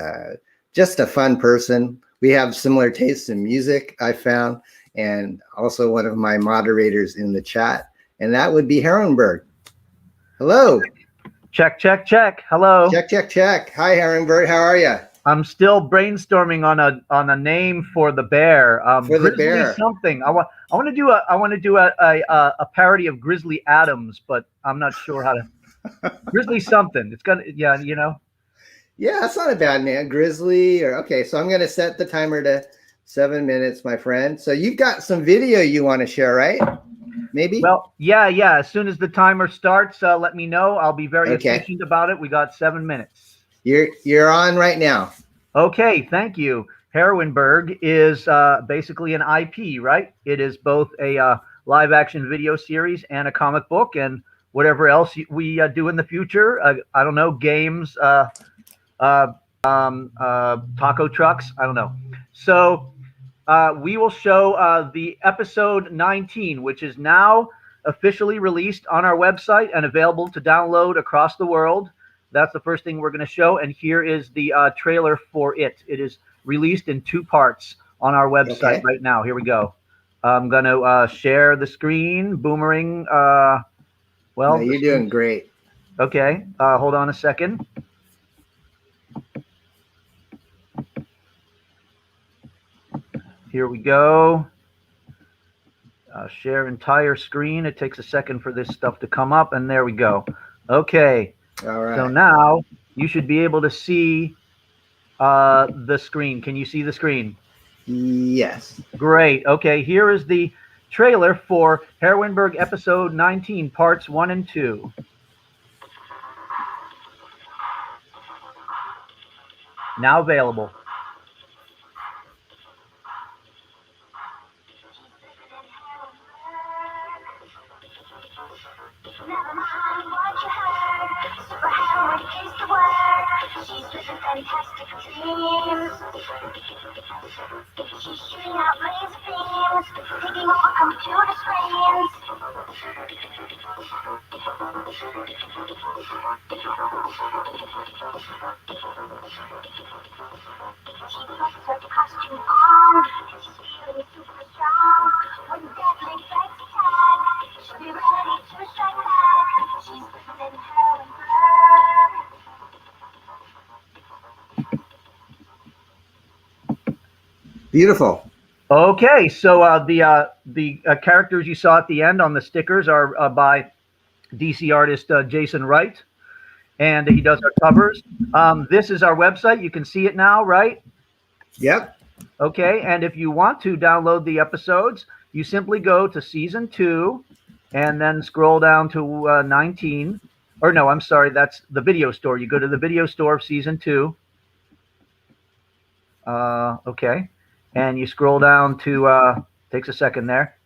just a fun person. We have similar tastes in music, I found, and also one of my moderators in the chat, and that would be Herrenberg. Hello. Check, check, check. Hello. Check, check, check. Hi, Herrenberg. How are you? I'm still brainstorming on a name for the bear. For the Grizzly bear. something. I want to do a parody of Grizzly Adams, but I'm not sure how to. Grizzly something. It's gonna Yeah, Yeah, that's not a bad name. Grizzly okay. So I'm gonna set the timer to 7 minutes, my friend. So you've got some video you want to share, right? Maybe. Well, yeah. As soon as the timer starts, let me know. I'll be very efficient about it. We got 7 minutes. You're on right now. Okay, thank you. Herrenberg is basically an IP, right? It is both a live action video series and a comic book and whatever else we do in the future. I don't know, games, taco trucks. I don't know. So we will show the episode 19, which is now officially released on our website and available to download across the world. That's the first thing we're going to show. And here is the trailer for it. It is released in 2 parts on our website right now. Here we go. I'm going to share the screen. Boomerang. No, you're doing great. Okay. Hold on a second. Here we go. Share entire screen. It takes a second for this stuff to come up. And there we go. Okay. All right. So now you should be able to see the screen. Can you see the screen? Yes. Great. Okay, here is the trailer for Herrenberg episode 19, parts 1 and 2. Now available. Never mind what you heard. Superheroine is the word. She's living fantastic dreams. She's shooting out laser beams, taking over computer screens. She puts her costume on. She's feeling super strong. When deadly threats attack, she'll be ready to strike back. She's living Herrenberg. Beautiful. Okay, so the characters you saw at the end on the stickers are by DC artist Jason Wright, and he does our covers. This is our website. You can see it now, right? Yep. Okay, and if you want to download the episodes, you simply go to season 2 and then scroll down to 19. Or no, I'm sorry, that's the video store. You go to the video store of season 2. Okay. And you scroll down to, takes a second there,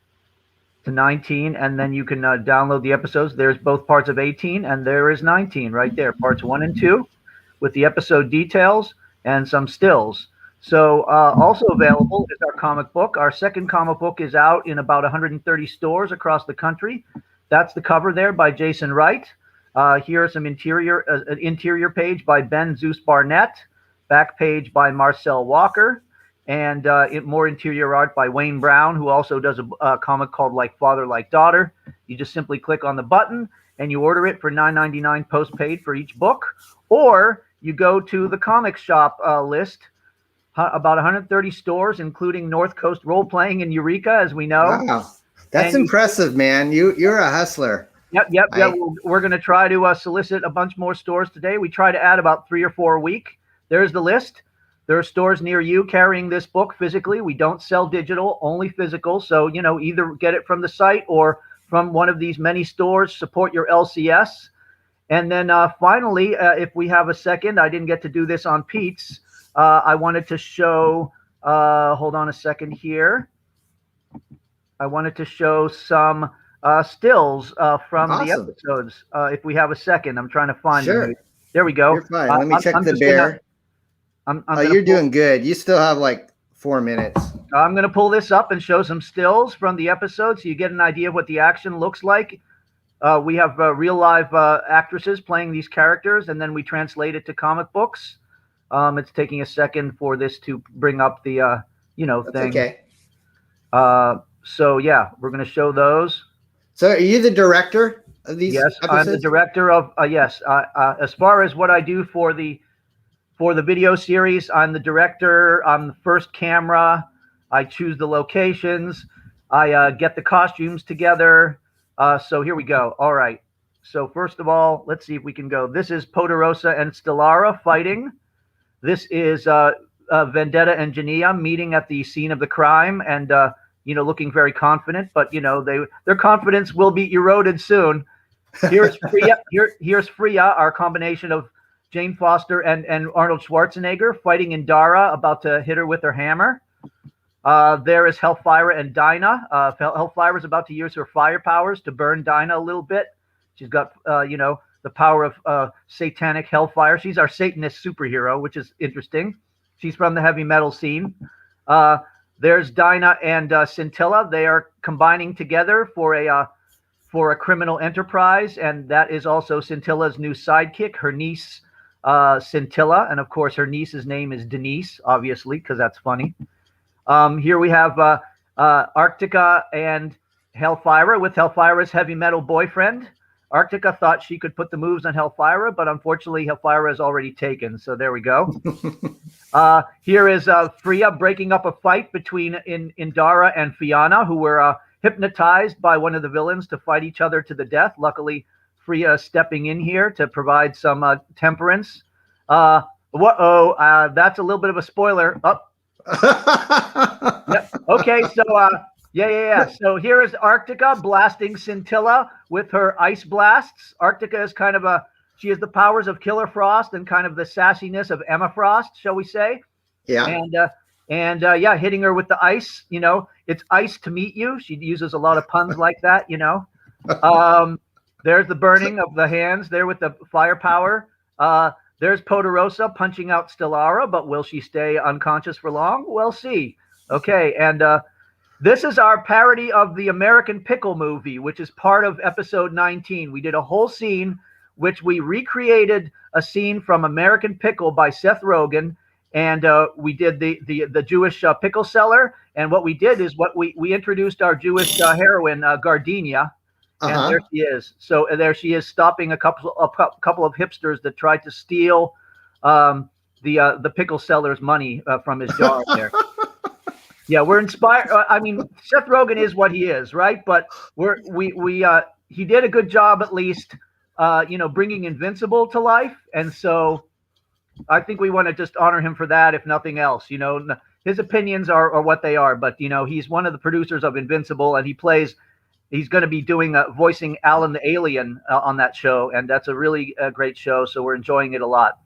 to 19, and then you can download the episodes. There's both parts of 18, and there is 19 right there, parts 1 and 2, with the episode details and some stills. So also available is our comic book. Our second comic book is out in about 130 stores across the country. That's the cover there by Jason Wright. Here are some an interior page by Ben Zeus Barnett, back page by Marcel Walker, and more interior art by Wayne Brown, who also does a comic called Like Father, Like Daughter. You just simply click on the button and you order it for $9.99 postpaid for each book, or you go to the comic shop list, about 130 stores, including North Coast Role Playing in Eureka, as we know. Wow, that's impressive, man. You're a hustler. Yep. We're going to try to solicit a bunch more stores today. We try to add about 3 or 4 a week. There's the list. There are stores near you carrying this book physically. We don't sell digital, only physical. So, either get it from the site or from one of these many stores. Support your LCS. And then finally, if we have a second, I didn't get to do this on Pete's. I wanted to show, hold on a second here. I wanted to show some stills from the episodes. If we have a second, I'm trying to find them. There we go. You're fine. Let me check the bear. You're doing good. You still have like 4 minutes. I'm going to pull this up and show some stills from the episode so you get an idea of what the action looks like. We have real live actresses playing these characters, and then we translate it to comic books. It's taking a second for this to bring up the, That's thing. okay. So, yeah, we're going to show those. So are you the director of these Yes, episodes? I'm the director of, yes. As far as what I do for the video series, I'm the director. I'm the first camera. I choose the locations. I get the costumes together. So here we go. All right. So first of all, let's see if we can go. This is Poderosa and Stellara fighting. This is Vendetta and Jania meeting at the scene of the crime and, looking very confident. But, their confidence will be eroded soon. Here's Freya. Here's Freya, our combination of Jane Foster and Arnold Schwarzenegger fighting Indara, about to hit her with her hammer. There is Hellfire and Dinah. Hellfire is about to use her fire powers to burn Dinah a little bit. She's got, the power of satanic Hellfire. She's our Satanist superhero, which is interesting. She's from the heavy metal scene. There's Dinah and Scintilla. They are combining together for a criminal enterprise, and that is also Scintilla's new sidekick, her niece, Scintilla. And, of course, her niece's name is Denise, obviously, because that's funny. Here we have Arctica and Hellfire with Hellfire's heavy metal boyfriend. Arctica thought she could put the moves on Hellfire, but unfortunately Hellfire is already taken. So there we go. Here is Freya breaking up a fight between Indara and Fianna, who were hypnotized by one of the villains to fight each other to the death. Luckily, Freya is stepping in here to provide some temperance. That's a little bit of a spoiler. Yep. Okay, so So here is Arctica blasting Scintilla with her ice blasts. Arctica is she has the powers of Killer Frost and kind of the sassiness of Emma Frost, shall we say? Yeah. And hitting her with the ice. It's ice to meet you. She uses a lot of puns like that. There's the burning of the hands there with the firepower. There's Poderosa punching out Stellara, but will she stay unconscious for long? We'll see. Okay, and this is our parody of the American Pickle movie, which is part of episode 19. We did a whole scene, which we recreated a scene from American Pickle by Seth Rogen, and we did the Jewish pickle seller. And what we did is we introduced our Jewish heroine, Gardenia. And there she is. So there she is, stopping a couple of hipsters that tried to steal the pickle seller's money from his jar there. Yeah, we're inspired. Seth Rogen is what he is, right? But he did a good job, at least, bringing Invincible to life, and so I think we want to just honor him for that, if nothing else. His opinions are what they are, but he's one of the producers of Invincible, and he's going to be voicing Alan the Alien on that show, and that's a really great show, so we're enjoying it a lot.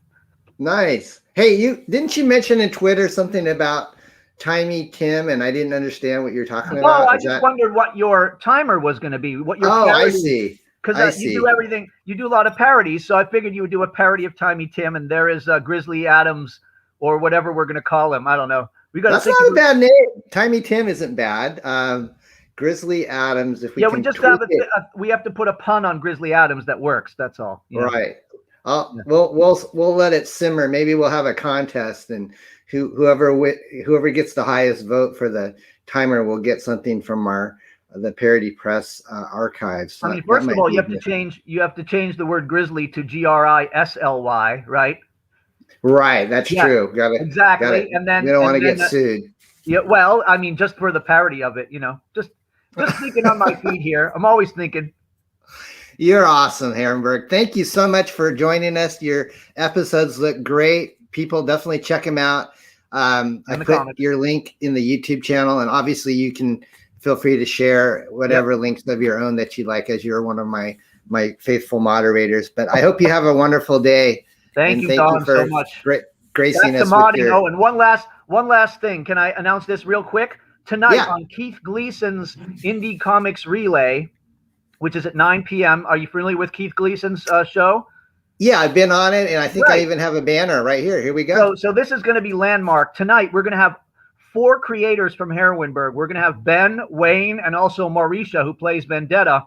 Nice. Hey, didn't you mention in Twitter something about Tiny Tim, and I didn't understand what you're talking about? Oh, I just wondered what your timer was going to be. What your I see. Because you do everything. You do a lot of parodies, so I figured you would do a parody of Tiny Tim, and there is Grizzly Adams, or whatever we're going to call him. I don't know. That's not a bad name. Tiny Tim isn't bad. Grizzly Adams. If we we just we have to put a pun on Grizzly Adams that works. That's all. Right. We'll let it simmer. Maybe we'll have a contest, and whoever gets the highest vote for the timer will get something from the Parody Press archives. First of all, you have to change the word grizzly to Grisly, right? Right. That's true. Exactly. And then we don't want to get sued. Yeah. Well, just for the parody of it, just thinking on my feet here. I'm always thinking. You're awesome, Herrenberg. Thank you so much for joining us. Your episodes look great. People definitely check them out. I put your link in the YouTube channel, and obviously you can feel free to share whatever links of your own that you like, as you're one of my my faithful moderators. But I hope you have a wonderful day. Thank you, Don, so much. Gracing Back to us Monty. with your... Oh, and one last thing. Can I announce this real quick? Tonight Yeah. on Keith Gleason's Indie Comics Relay, which is at 9 p.m. Are you familiar with Keith Gleason's show? Yeah, I've been on it, and I think Right. I even have a banner right here. Here we go. So this is going to be landmark. Tonight, we're going to have 4 creators from Heroinberg. We're going to have Ben, Wayne, and also Mauricia, who plays Vendetta.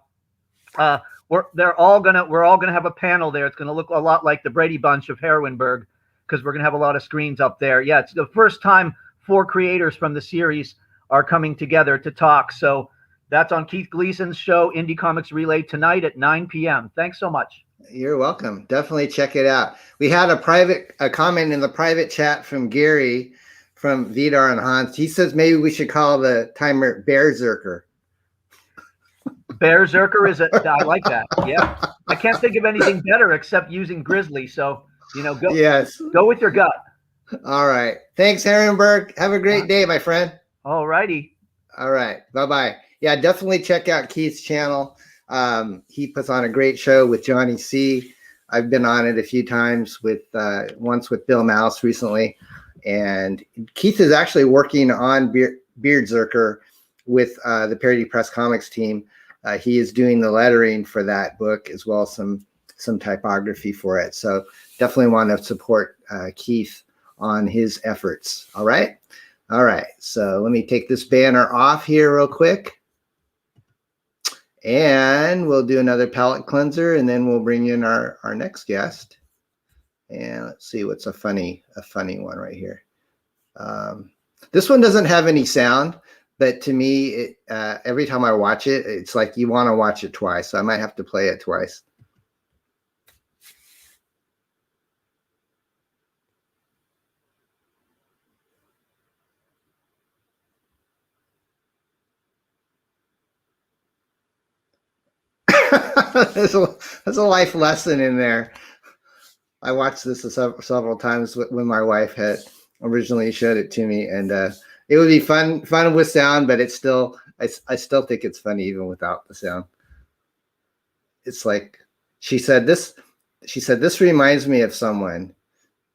We're all gonna have a panel there. It's going to look a lot like the Brady Bunch of Heroinberg, because we're going to have a lot of screens up there. Yeah, it's the first time 4 creators from the series are coming together to talk. So that's on Keith Gleason's show, Indie Comics Relay, tonight at 9 p.m. Thanks so much. You're welcome. Definitely check it out. We had a comment in the private chat from Gary from Vidar and Hans. He says maybe we should call the timer Bearzerker. Bearzerker I like that. Yeah. I can't think of anything better except using Grizzly. So, go with your gut. All right. Thanks, Herenberg. Have a great day, my friend. All righty. All right. Bye-bye. Yeah, definitely check out Keith's channel. He puts on a great show with Johnny C. I've been on it a few times once with Bill Mouse recently. And Keith is actually working on Bearzerker with the Parody Press Comics team. He is doing the lettering for that book as well as some typography for it. So definitely want to support Keith on his efforts. All right. All right. So let me take this banner off here real quick. And we'll do another palette cleanser, and then we'll bring in our next guest. And let's see what's a funny one right here. This one doesn't have any sound, but to me, every time I watch it, it's like you want to watch it twice. So I might have to play it twice. There's a life lesson in there. I watched this several times when my wife had originally showed it to me, and it would be fun with sound, but it's still I still think it's funny even without the sound. It's like she said this reminds me of someone,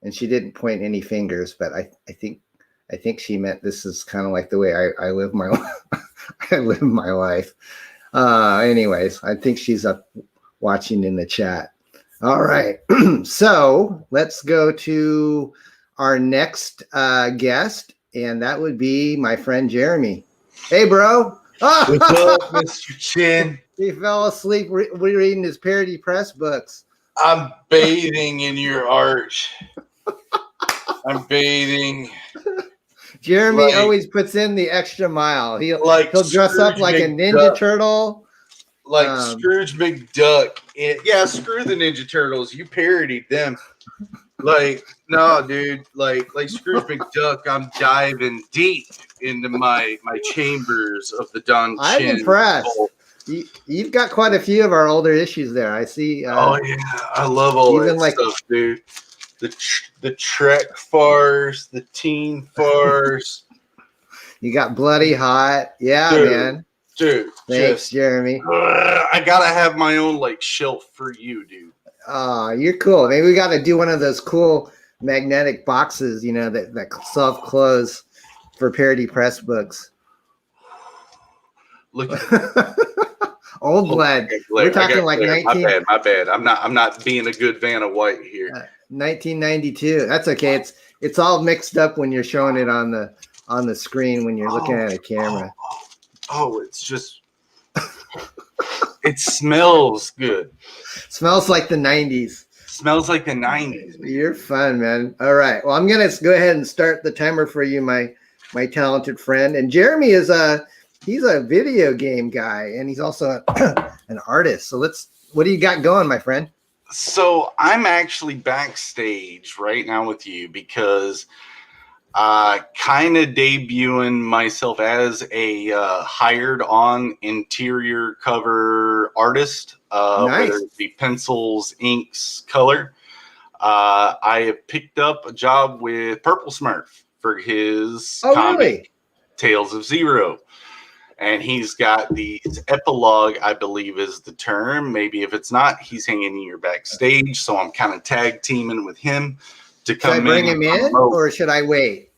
and she didn't point any fingers, but I think she meant this is kind of like the way I live my I live my life. Anyways, I think she's up watching in the chat. All right. So let's go to our next guest, and that would be my friend Jeremy. Hey, bro. What's up, Mr. Chin? He fell asleep reading his Parody Press books. I'm bathing in your art. I'm bathing. Jeremy always puts in the extra mile. He'll dress up like a Ninja Turtle. Like Scrooge McDuck. Yeah, screw the Ninja Turtles. You parodied them. Like, no, dude. Like Scrooge McDuck, I'm diving deep into my chambers of the Don Chin. I'm impressed. You've got quite a few of our older issues there. I see. Oh, yeah. I love all that stuff, dude. The Trek farce, the teen farce. You got Bloody Hot. Yeah, dude, man. Dude. Thanks, Jeremy. I got to have my own, shelf for you, dude. You're cool. Maybe we got to do one of those cool magnetic boxes, that self-close for Parody Press books. Look Old blood. We're talking like 19. My bad. I'm not being a good Vanna White here. 1992. That's okay. It's all mixed up when you're showing it on the screen when you're looking at a camera. It's just it smells good. Smells like the 90s. Smells like the 90s. You're fun, man. All right. Well, I'm gonna go ahead and start the timer for you, my talented friend. And Jeremy is he's a video game guy, and he's also an artist. So what do you got going, my friend? So I'm actually backstage right now with you because kind of debuting myself as a hired on interior cover artist, nice. Whether it be pencils, inks, color. I have picked up a job with Purple Smurf for his comic, really? Tales of Zero. and he's got these epilogue, I believe is the term. Maybe if it's not, he's hanging in your backstage. So I'm kind of tag teaming with him to come in. Should I bring him in, or should I wait?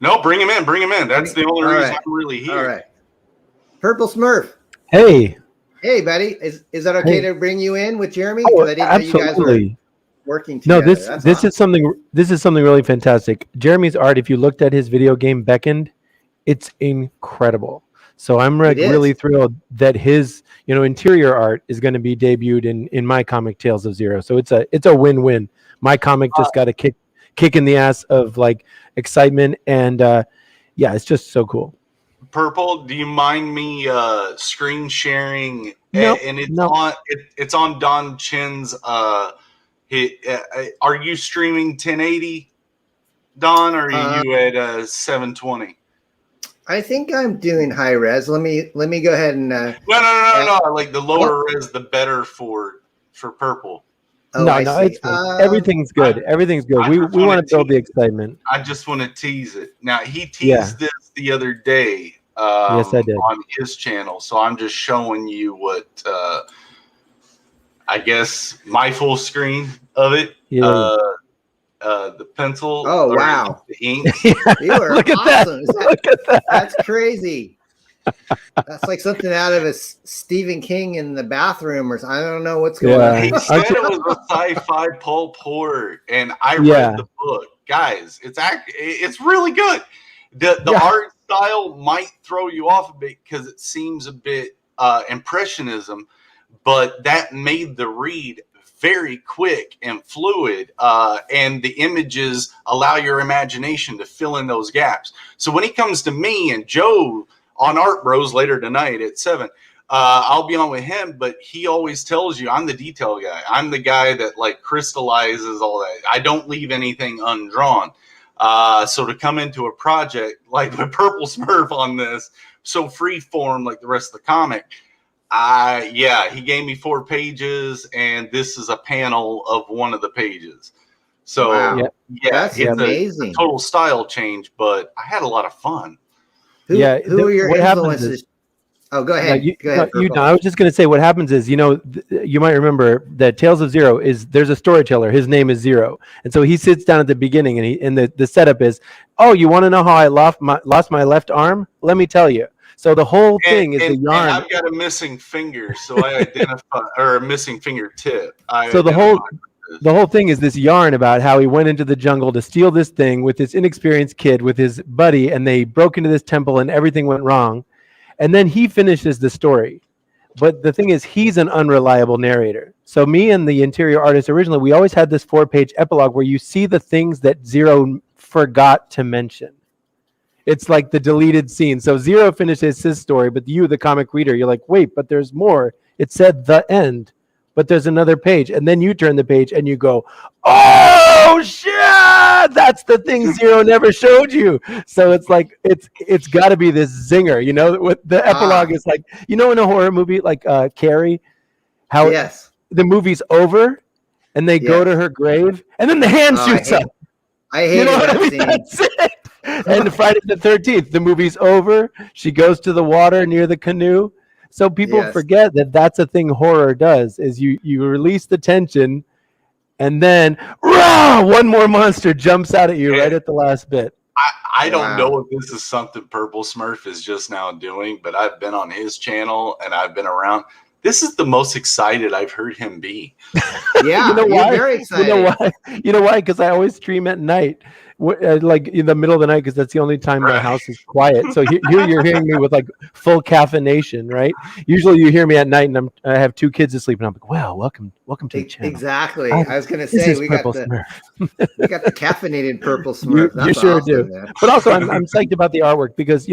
No, bring him in. Bring him in. That's the only reason I'm really here. All right. Purple Smurf. Hey. Hey, buddy. Is that okay to bring you in with Jeremy? Oh, I didn't know you guys were absolutely. working No, together. this is something really fantastic. Jeremy's art, if you looked at his video game Beckoned, it's incredible. So I'm really thrilled that his interior art is going to be debuted in my comic Tales of Zero. So it's a win-win. My comic just got a kick in the ass of like excitement, and yeah, it's just so cool. Purple, do you mind me screen sharing? Nope, and nope. it's on Don Chin's. Are you streaming 1080, Don, or are you at 720? I think I'm doing high res. Let me go ahead and. No. Like the lower res, the better for Purple. Oh, no, it's good. Everything's good. Everything's good. We want to build the excitement. I just want to tease it. Now he teased this the other day. Yes, I did. On his channel. So I'm just showing you what I guess my full screen of it. Yeah. The pencil. Oh, wow. The ink. You are Look at awesome. that. Look at that. That's crazy. That's like something out of a Stephen King in the bathroom, or I don't know what's going on. He said it was a sci-fi pulp horror, and I read the book. Guys, it's really good. The art style might throw you off a bit because it seems a bit impressionism, but that made the read very quick and fluid, and the images allow your imagination to fill in those gaps. So when he comes to me and Joe on Art Bros later tonight at 7, I'll be on with him, but he always tells you I'm the detail guy. I'm the guy that like crystallizes all that. I don't leave anything undrawn. So to come into a project like the Purple Smurf on this, so free form like the rest of the comic, he gave me 4 pages, and this is a panel of one of the pages. So that's it's amazing. A total style change, but I had a lot of fun. Who are your influences? Oh, go ahead. Go ahead. I was just going to say what happens is, you might remember that Tales of Zero there's a storyteller. His name is Zero. And so he sits down at the beginning, and the setup is, oh, you want to know how I lost my left arm? Let me tell you. So the whole thing is the yarn. And I've got a missing finger, so I identify, or a missing fingertip. So the whole thing is this yarn about how he went into the jungle to steal this thing with this inexperienced kid with his buddy, and they broke into this temple and everything went wrong. And then he finishes the story. But the thing is, he's an unreliable narrator. So me and the interior artist originally, we always had this 4-page epilogue where you see the things that Zero forgot to mention. It's like the deleted scene. So Zero finishes his story, but you, the comic reader, you're like, wait, but there's more. It said the end, but there's another page. And then you turn the page and you go, oh, shit, that's the thing Zero never showed you. So it's like, it's got to be this zinger, with the epilogue is like, in a horror movie like Carrie, how the movie's over and they go to her grave and then the hand shoots up. I hate that scene. That's it. And Friday the 13th, the movie's over. She goes to the water near the canoe. So people forget that that's a thing horror does, is you release the tension and then one more monster jumps out at you right at the last bit. I don't know if this is something Purple Smurf is just now doing, but I've been on his channel and I've been around. This is the most excited I've heard him be. Yeah, you know why? You're very excited. You know why? Because I always stream at night, like in the middle of the night, because that's the only time my house is quiet. So here you're hearing me with like full caffeination, right? Usually you hear me at night, and I have 2 kids asleep, and I'm like, "Well, welcome to the channel." Exactly. I was going to say we got the caffeinated Purple Smurf. You sure do. Man. But also, I'm psyched about the artwork because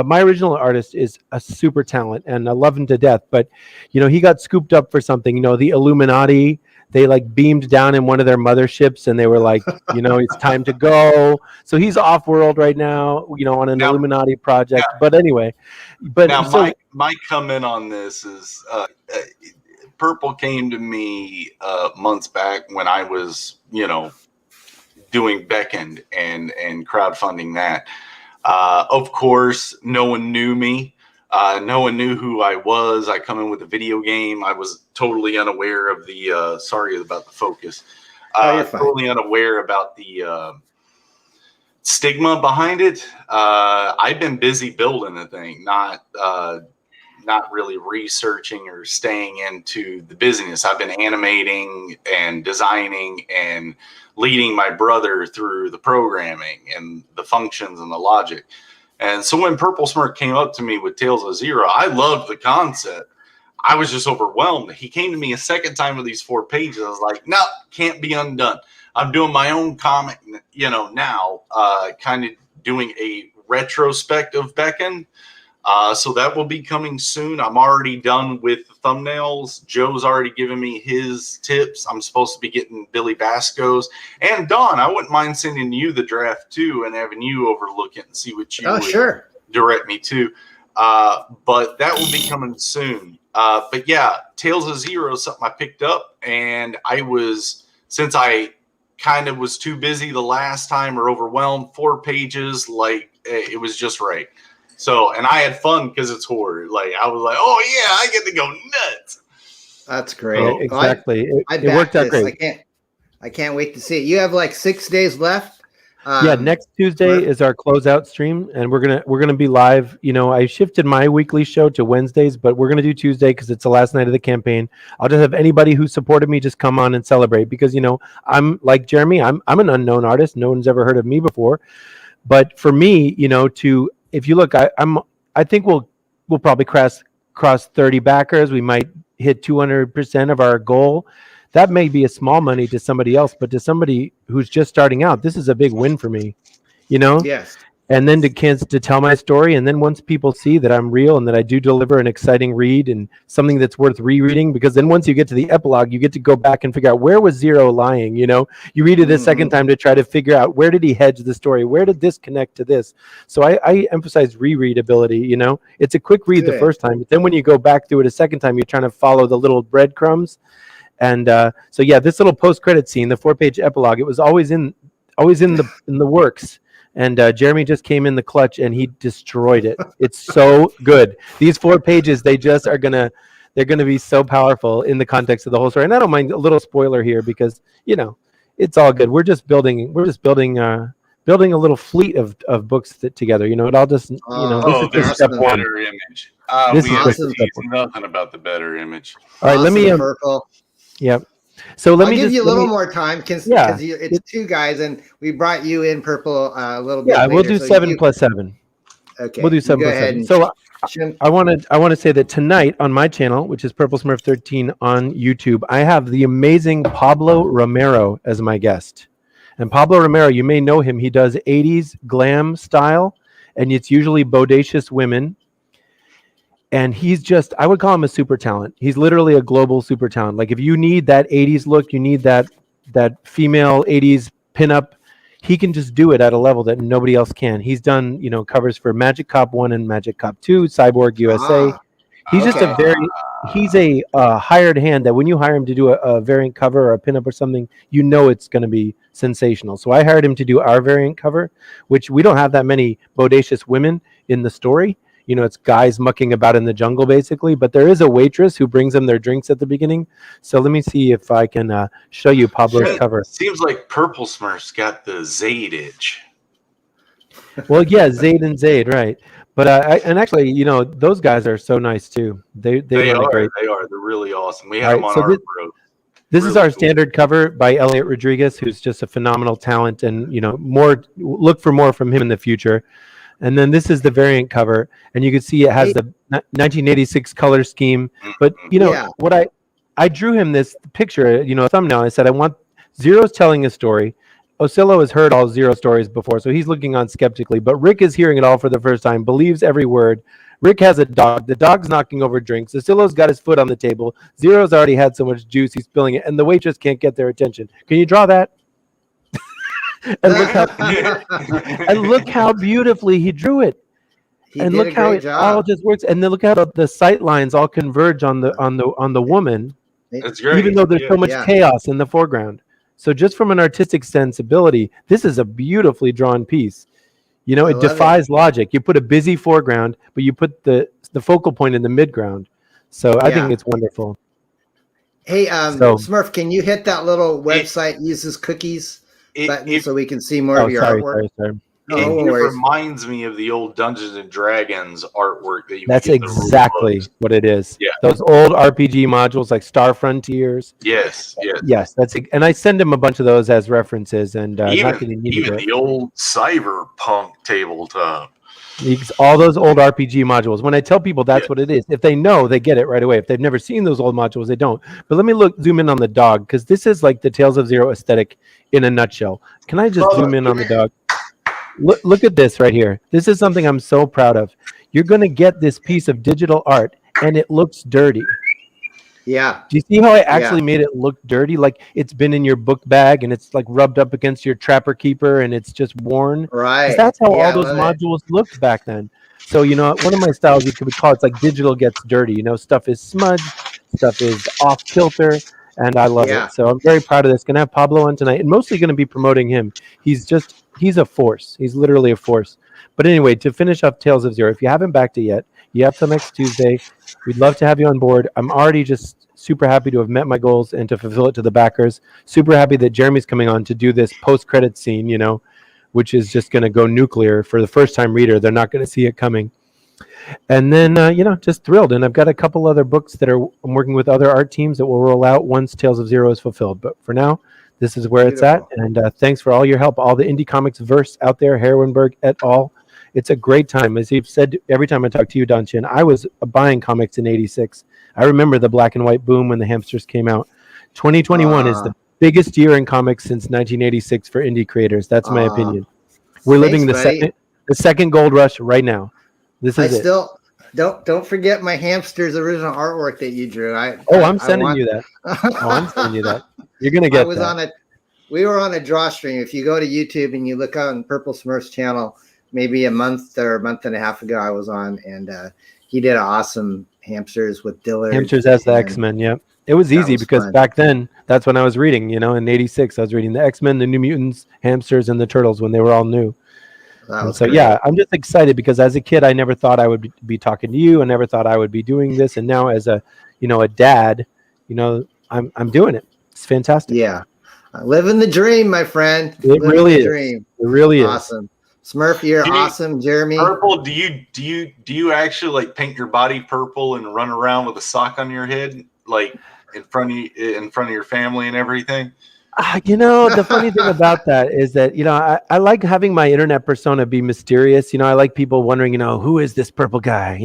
my original artist is a super talent, and I love him to death. But he got scooped up for something. The Illuminati. They like beamed down in one of their motherships and they were like, it's time to go. So he's off world right now, on an Illuminati project. But anyway, my comment on this is Purple came to me months back when I was, doing Beckoned and crowdfunding that. Of course, no one knew me. No one knew who I was. I come in with a video game. I was totally unaware of the. Sorry about the focus. You're fine. Totally unaware about the stigma behind it. I've been busy building the thing, not really researching or staying into the business. I've been animating and designing and leading my brother through the programming and the functions and the logic. And so when Purple Smirk came up to me with Tales of Zero, I loved the concept. I was just overwhelmed. He came to me a second time with these 4 pages. I was like, no, can't be undone. I'm doing my own comic, now, kind of doing a retrospective Beckon. So that will be coming soon. I'm already done with the thumbnails. Joe's already given me his tips. I'm supposed to be getting Billy Basco's. And Don, I wouldn't mind sending you the draft too and having you overlook it and see what you would direct me to. But that will be coming soon. But yeah, Tales of Zero is something I picked up, and since I kind of was too busy the last time or overwhelmed, 4 pages, like it was just right. So, and I had fun because it's horror. Like I was like, oh yeah, I get to go nuts. That's great. Yeah, exactly. I it worked out this. great. I can't wait to see it. You have like 6 days left. Yeah, next Tuesday is our closeout stream, and we're gonna be live. I shifted my weekly show to Wednesdays, but we're gonna do Tuesday because it's the last night of the campaign. I'll just have anybody who supported me just come on and celebrate because I'm like Jeremy. I'm an unknown artist. No one's ever heard of me before. But for me, if you look, I think we'll probably cross 30 backers. We might hit 200% of our goal. That may be a small money to somebody else, but to somebody who's just starting out, this is a big win for me, Yes. And then to tell my story. And then once people see that I'm real and that I do deliver an exciting read and something that's worth rereading, because then once you get to the epilogue, you get to go back and figure out where was Zero lying, You read it a second time to try to figure out where did he hedge the story? Where did this connect to this? So I emphasize rereadability, It's a quick read the first time, but then when you go back through it a second time, you're trying to follow the little breadcrumbs. And so yeah, this little post-credit scene, the 4-page epilogue, it was always in the works. And Jeremy just came in the clutch and he destroyed it. It's so good. These 4 pages, they're gonna be so powerful in the context of the whole story. And I don't mind a little spoiler here because it's all good. We're just building a little fleet of books together. It all just this is just step one. Better image. This we is just step one. nothing about the better image. All right, let me. Yep. So I'll give you a little more time because it's 2 guys, and we brought you in, Purple, a little bit. Yeah, we'll later, do 7 plus 7. Okay, we'll do 7 plus 7. So I want to say that tonight on my channel, which is Purple Smurf 13 on YouTube, I have the amazing Pablo Romero as my guest. And Pablo Romero, you may know him. He does 80s glam style, and it's usually bodacious women. And he's I would call him a super talent. He's literally a global super talent. Like if you need that 80s look, you need that female 80s pinup, he can just do it at a level that nobody else can. He's done, covers for Magic Cop 1 and Magic Cop 2, Cyborg USA. He's just he's a hired hand that when you hire him to do a variant cover or a pinup or something, it's going to be sensational. So I hired him to do our variant cover, which we don't have that many bodacious women in the story. It's guys mucking about in the jungle, basically. But there is a waitress who brings them their drinks at the beginning. So let me see if I can show you Pablo's cover. Seems like Purple Smurf's got the Zayd itch. Well, yeah, Zayd and Zayd, right. But and actually, those guys are so nice, too. They are great. They are. They're really awesome. We have them on our road. This is our standard cover by Elliot Rodriguez, who's just a phenomenal talent. And, look for more from him in the future. And then this is the variant cover, and you can see it has the 1986 color scheme. But what I drew him this picture, a thumbnail. I said I want Zero's telling a story. Osillo has heard all Zero stories before, so he's looking on skeptically. But Rick is hearing it all for the first time, believes every word. Rick has a dog. The dog's knocking over drinks. Osillo's got his foot on the table. Zero's already had so much juice he's spilling it, and the waitress can't get their attention. Can you draw that? And look how beautifully he drew it. Look how it all just works. And then look how the sight lines all converge on the woman. That's great. Even though there's so much chaos in the foreground. So just from an artistic sensibility, this is a beautifully drawn piece. It defies logic. You put a busy foreground, but you put the the focal point in the midground. So I think Yeah. it's wonderful. Hey, So- Smurf, can you hit that little website uses cookies button so we can see more of your artwork? Sorry. No, It, no it worries. reminds me of the old Dungeons and Dragons artwork that you. That's would get in the rule exactly books. what it is. Yeah. Those old RPG modules like Star Frontiers. Yes. Yes. Yes, and I send him a bunch of those as references, and not that he needed Even it. the old cyberpunk tabletop. All those old RPG modules. When I tell people that's what it is, if they know, they get it right away. If they've never seen those old modules, they don't. But let me zoom in on the dog, because this is like the Tales of Zero aesthetic in a nutshell. Can I just zoom in on the dog? Look at this right here. This is something I'm so proud of. You're going to get this piece of digital art, and it looks dirty. Yeah. Do you see how I actually made it look dirty? Like it's been in your book bag, and it's like rubbed up against your Trapper Keeper, and it's just worn. 'Cause Right. that's how Yeah, all those I love it. modules looked back then. So, one of my styles you could call it's like digital gets dirty. Stuff is smudged, stuff is off kilter, and I love Yeah. it. So I'm very proud of this. Gonna have Pablo on tonight, and mostly gonna be promoting him. He's a force. He's literally a force. But anyway, to finish up Tales of Zero, if you haven't backed it yet, you have till next Tuesday. We'd love to have you on board. I'm already just super happy to have met my goals and to fulfill it to the backers. Super happy that Jeremy's coming on to do this post-credit scene, which is just going to go nuclear for the first-time reader. They're not going to see it coming. And then, just thrilled. And I've got a couple other books that I'm working with other art teams that will roll out once Tales of Zero is fulfilled. But for now, this is where it's at. And thanks for all your help. All the Indie Comics verse out there, Herwenberg et al. It's a great time. As you've said, every time I talk to you, Don Chin, I was buying comics in '86. I remember the black and white boom when the Hamsters came out. 2021 is the biggest year in comics since 1986 for indie creators. That's my opinion. We're living the second gold rush right now. This is it. Still don't forget my Hamsters original artwork that you drew. I'm sending you that. I'm sending you that. You're gonna get that. We were on a draw stream. If you go to YouTube and you look on Purple Smurf's channel, maybe a month or a month and a half ago, I was on, and he did awesome Hamsters with Dillard. Hamsters as the X-Men, yeah. It was easy because back then, that's when I was reading, in '86, I was reading the X-Men, the New Mutants, Hamsters, and the Turtles when they were all new. So, yeah, I'm just excited because as a kid, I never thought I would be talking to you. I never thought I would be doing this. And now as a dad, I'm doing it. It's fantastic. Yeah. Living the dream, my friend. It really is. Dream. It really is. Awesome. Smurf, you're awesome. Jeremy. Purple, do you actually like paint your body purple and run around with a sock on your head, like in front of your family and everything? The funny thing about that is that, I like having my internet persona be mysterious. I like people wondering, who is this purple guy,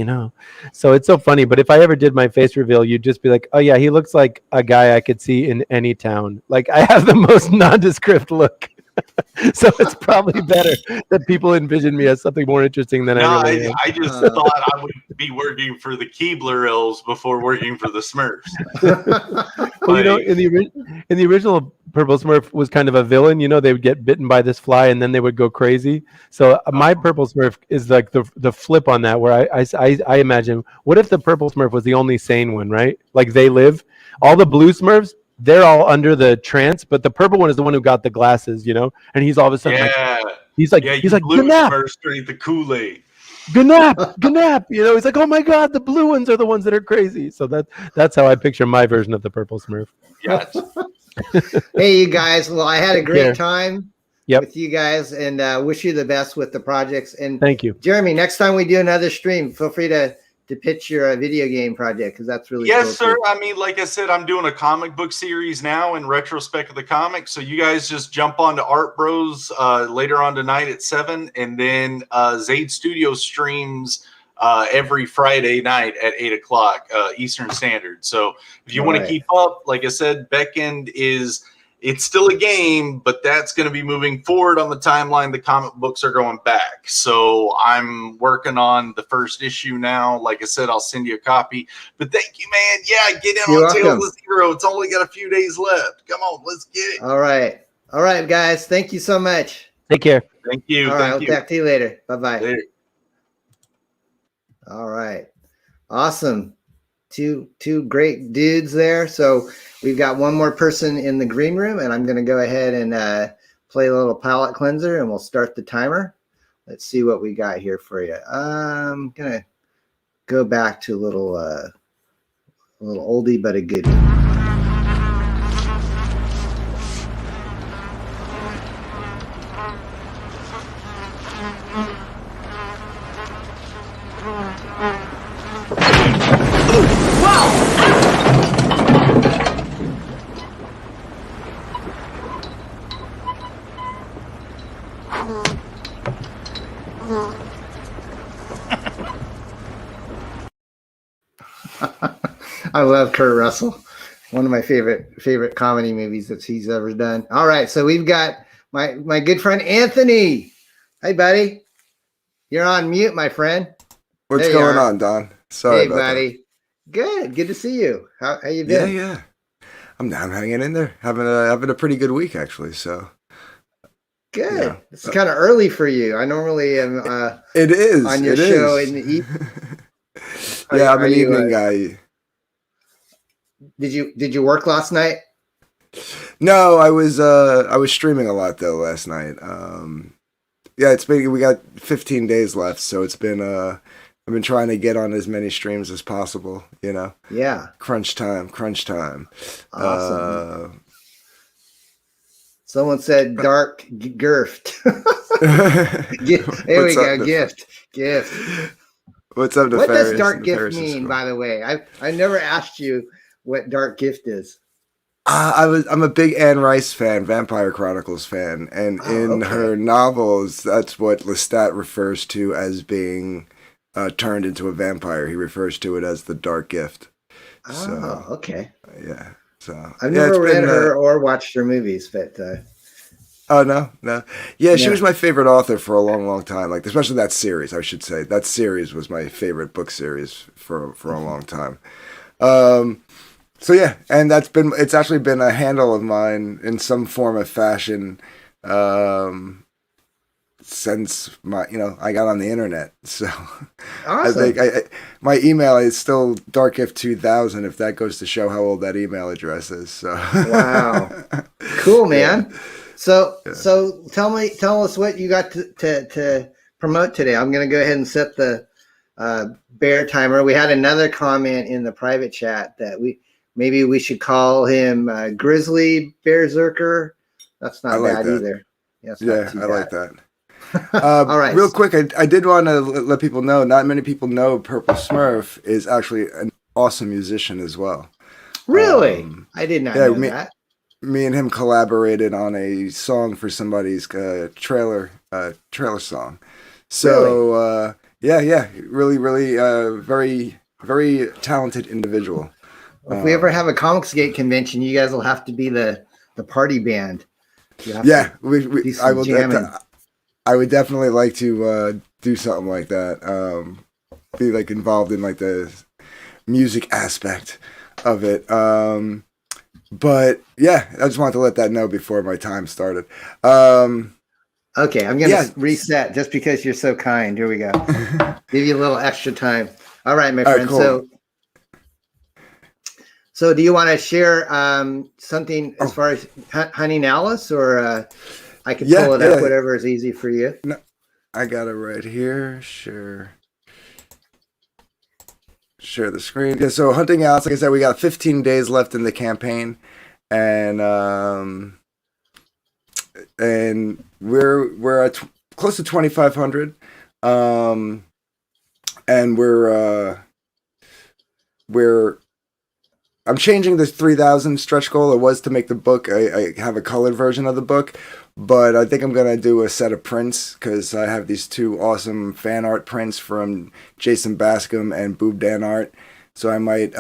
So it's so funny. But if I ever did my face reveal, you'd just be like, oh, yeah, he looks like a guy I could see in any town. Like I have the most nondescript look. So it's probably better that people envision me as something more interesting than I really am. I just thought I would be working for the Keebler elves before working for the Smurfs. Well, in the original, Purple Smurf was kind of a villain. They would get bitten by this fly and then they would go crazy. So my Purple Smurf is like the flip on that, where I imagine, what if the Purple Smurf was the only sane one, right? Like they live. All the blue Smurfs, they're all under the trance, but the purple one is the one who got the glasses, and he's all of a sudden he's like blue Gnap, Smurfs drink the Kool-Aid. Gnap, he's like, oh my god, the blue ones are the ones that are crazy. So that's how I picture my version of the Purple Smurf. Yes. Hey, you guys. Well, I had a great time Yep. with you guys, and wish you the best with the projects. And Thank you. Jeremy, next time we do another stream, feel free to pitch your video game project, because that's really Yes, cool sir. too. I mean, like I said, I'm doing a comic book series now in retrospect of the comics. So you guys just jump onto Art Bros later on tonight at 7, and then Zaid Studio streams every Friday night at 8 o'clock Eastern Standard. So if you want to keep up, like I said, Backend it's still a game, but that's going to be moving forward on the timeline. The comic books are going back. So I'm working on the first issue now. Like I said, I'll send you a copy. But thank you, man. Yeah, get in You're on Tales welcome. of Zero. It's only got a few days left. Come on, let's get it. All right, guys. Thank you so much. Take care. Thank you. All right, Thank I'll you. talk to you later. Bye-bye. Later. All right. Awesome. Two great dudes there. So we've got one more person in the green room, and I'm going to go ahead and play a little palette cleanser, and we'll start the timer. Let's see what we got here for you. I'm going to go back to a little oldie but a goodie. I love Kurt Russell. One of my favorite comedy movies that he's ever done. All right, so we've got my good friend Anthony. Hey, buddy. You're on mute, my friend. What's There you going are. on, Don? Sorry Hey, about that. buddy. Good to see you. How you Yeah, been? yeah. I'm hanging in there, having a pretty good week actually. So Good. yeah, It's kind of early for you. I normally am it is on your it show is. in the evening. Yeah, I'm an evening guy. Did you work last night? No, I was streaming a lot though last night. Yeah, we got 15 days left, so it's been I've been trying to get on as many streams as possible. You know. Yeah. Crunch time. Awesome. Someone said dark gift. There we go. Gift. What's up, What does Nefarious? dark gift Nefarious is mean, cool. by the way? I never asked you what dark gift is. I'm a big Anne Rice fan, Vampire Chronicles fan, and in her novels, that's what Lestat refers to as being turned into a vampire. He refers to it as the dark gift. Oh, okay. Yeah. So I've yeah, never it's read been, her or watched her movies, but oh no. Yeah, she Yeah. was my favorite author for a long time. Like especially that series, I should say. That series was my favorite book series for a long time. So yeah, and it's actually been a handle of mine in some form of fashion since I got on the internet. So Awesome. I think my email is still darkgift2000 if that goes to show how old that email address is. So Wow. Cool, man. So tell us what you got to promote today. I'm going to go ahead and set the bear timer. We had another comment in the private chat that maybe we should call him Grizzly Berserker. That's not like bad that. either. Yeah, it's yeah, not too I like bad. that. All right. Real quick, I did want to let people know, not many people know Purple Smurf is actually an awesome musician as well. Really? I did not know that. Me and him collaborated on a song for somebody's trailer song. So yeah, really, very, very talented individual. If we ever have a Comicsgate convention, you guys will have to be the party band. Yeah, do some I will. jamming. I would definitely like to do something like that. Be like involved in like the music aspect of it. But yeah, I just wanted to let that know before my time started. Okay, I'm gonna reset just because you're so kind. Here we go. Give you a little extra time. All right, my All right, friend. cool. So do you want to share something as far as hunting Alice, or I can pull it up, whatever is easy for you? No, I got it right here. Share the screen. Yeah, so hunting Alice, like I said, we got 15 days left in the campaign, and we're at close to 2,500, and I'm changing this 3,000 stretch goal. It was to make the book. I have a colored version of the book, but I think I'm gonna do a set of prints because I have these two awesome fan art prints from Jason Bascom and Boob Dan Art. So I might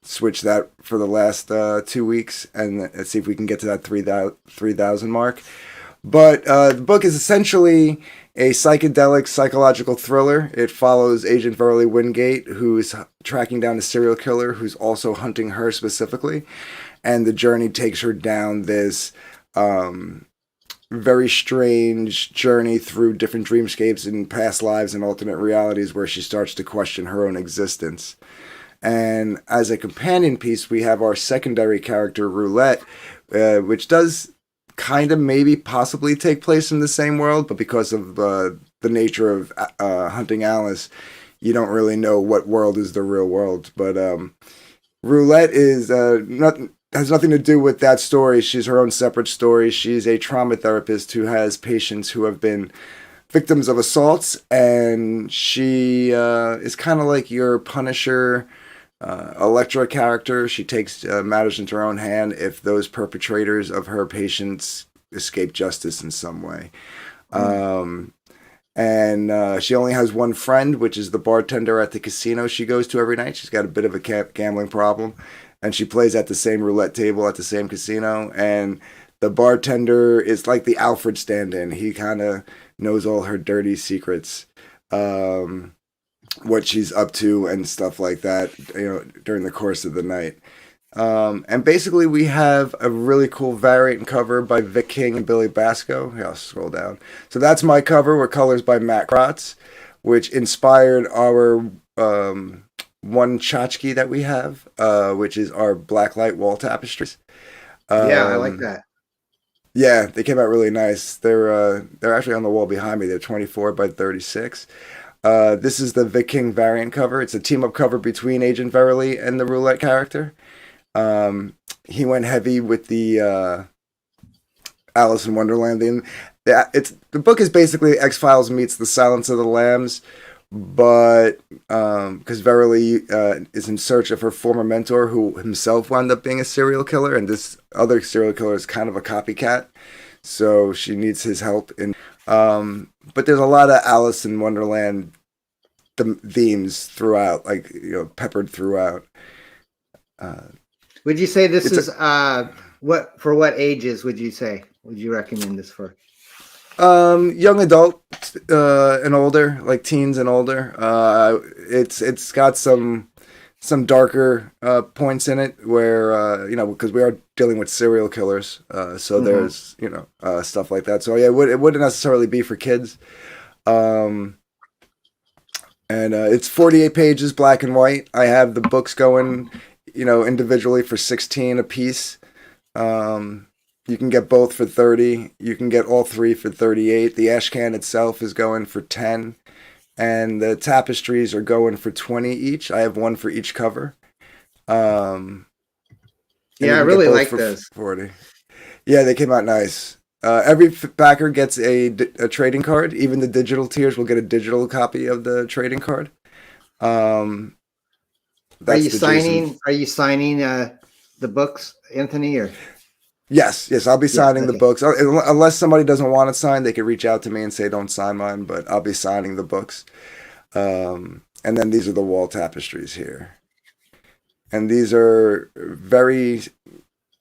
switch that for the last 2 weeks and see if we can get to that 3,000 mark. But the book is essentially a psychedelic psychological thriller. It follows Agent Verily Wingate, who's tracking down a serial killer who's also hunting her specifically. And the journey takes her down this very strange journey through different dreamscapes and past lives and alternate realities where she starts to question her own existence. And as a companion piece, we have our secondary character, Roulette, which does kind of maybe possibly take place in the same world, but because of the nature of Hunting Alice, you don't really know what world is the real world. But Roulette is has nothing to do with that story. She's her own separate story. She's a trauma therapist who has patients who have been victims of assaults, and she is kind of like your Punisher, Elektra character. She takes matters into her own hand if those perpetrators of her patients escape justice in some way. And she only has one friend, which is the bartender at the casino she goes to every night. She's got a bit of a gambling problem, and she plays at the same roulette table at the same casino. And the bartender is like the Alfred stand-in. He kind of knows all her dirty secrets, what she's up to and stuff like that, during the course of the night. And basically we have a really cool variant cover by Vic King and Billy Basco. Here, I'll scroll down. So that's my cover with colors by Matt Kratz, which inspired our one tchotchke that we have, which is our blacklight wall tapestries. Yeah, I like that. Yeah, they came out really nice. They're actually on the wall behind me. They're 24 by 36. This is the Vic King variant cover. It's a team-up cover between Agent Verily and the Roulette character. He went heavy with the Alice in Wonderland theme. The book is basically X-Files meets The Silence of the Lambs, but because Verily is in search of her former mentor, who himself wound up being a serial killer, and this other serial killer is kind of a copycat, so she needs his help. But there's a lot of Alice in Wonderland themes throughout, peppered throughout. Would you say this is what ages would you recommend this for? Young adult and older, like teens and older. It's got some darker points in it where because we are dealing with serial killers, so there's stuff like that. So yeah, it wouldn't necessarily be for kids. And it's 48 pages, black and white. I have the books going, individually for 16 a piece. You can get both for 30. You can get all three for 38. The Ashcan itself is going for 10. And the tapestries are going for 20 each. I have one for each cover. Yeah, I really like those. 40. Yeah, they came out nice. Every backer gets a trading card. Even the digital tiers will get a digital copy of the trading card. Are you signing the books, Anthony? Or Yes, I'll be signing the books. Unless somebody doesn't want it signed, they could reach out to me and say don't sign mine, but I'll be signing the books. And then these are the wall tapestries here. And these are very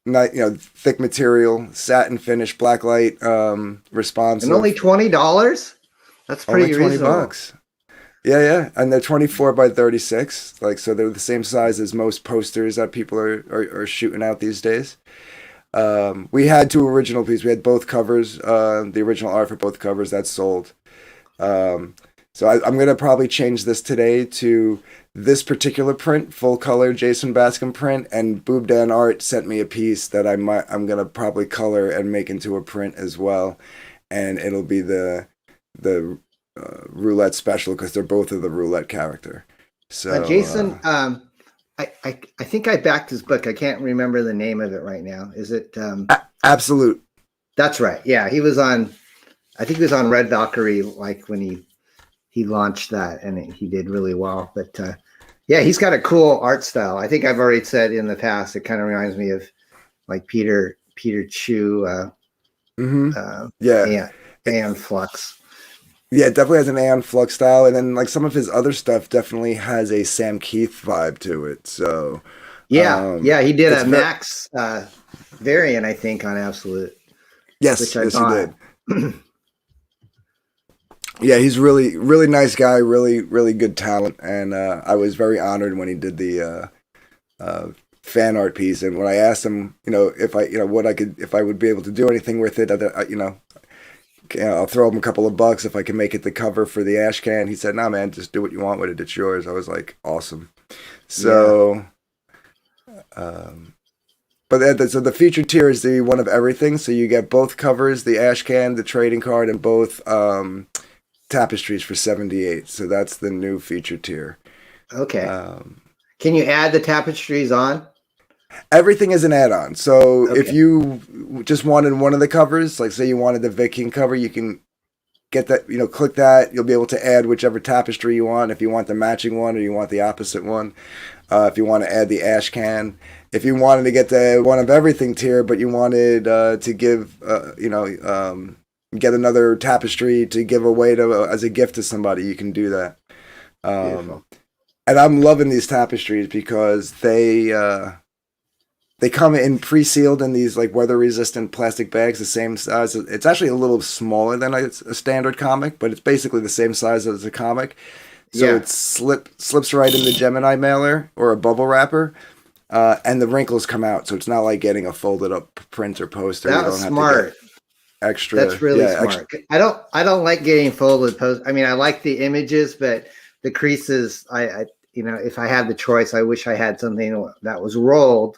thick material, satin finish, blacklight, responsive. And only $20? That's pretty only reasonable. $20. Yeah, and they're 24 by 36. So they're the same size as most posters that people are shooting out these days. We had two original pieces. We had both covers, the original art for both covers that sold. So I'm going to probably change this today to this particular print, full color Jason Bascom print, and Boob Dan Art sent me a piece that I'm going to probably color and make into a print as well. And it'll be the Roulette special because they're both of the Roulette character. So Jason, I think I backed his book. I can't remember the name of it right now. Is it Absolute? That's right. Yeah, he was on. I think he was on Red Valkyrie, like when he launched that, and he did really well. But yeah, he's got a cool art style. I think I've already said in the past. It kind of reminds me of like Peter Chu. Yeah, and Flux. Yeah, it definitely has an Aeon Flux style, and then like some of his other stuff definitely has a Sam Keith vibe to it. So yeah, he did a Max variant, I think, on Absolute. Yes, he did. Yeah, he's really, really nice guy, really, really good talent, and I was very honored when he did the fan art piece. And when I asked him, if I would be able to do anything with it, I'll throw him a couple of bucks if I can make it the cover for the Ashcan. He said, "Nah, man, just do what you want with it. It's yours." I was like, "Awesome." So, But so the featured tier is the one of everything. So you get both covers, the Ashcan, the trading card, and both tapestries for $78. So that's the new featured tier. Okay. Can you add the tapestries on? Everything is an add-on. So Okay. if you just wanted one of the covers, like say you wanted the Vic King cover, you can get that, click that. You'll be able to add whichever tapestry you want. If you want the matching one or you want the opposite one. If you want to add the Ashcan. If you wanted to get the one of everything tier, but you wanted to give, get another tapestry to give away as a gift to somebody, you can do that. And I'm loving these tapestries because they come in pre-sealed in these like weather-resistant plastic bags, the same size. It's actually a little smaller than a standard comic, but it's basically the same size as a comic. So it slips right in the Gemini mailer or a bubble wrapper, and the wrinkles come out. So it's not like getting a folded-up print or poster. That was smart. Extra. That's really extra. smart. I don't like getting folded post. I mean, I like the images, but the creases, I if I had the choice, I wish I had something that was rolled,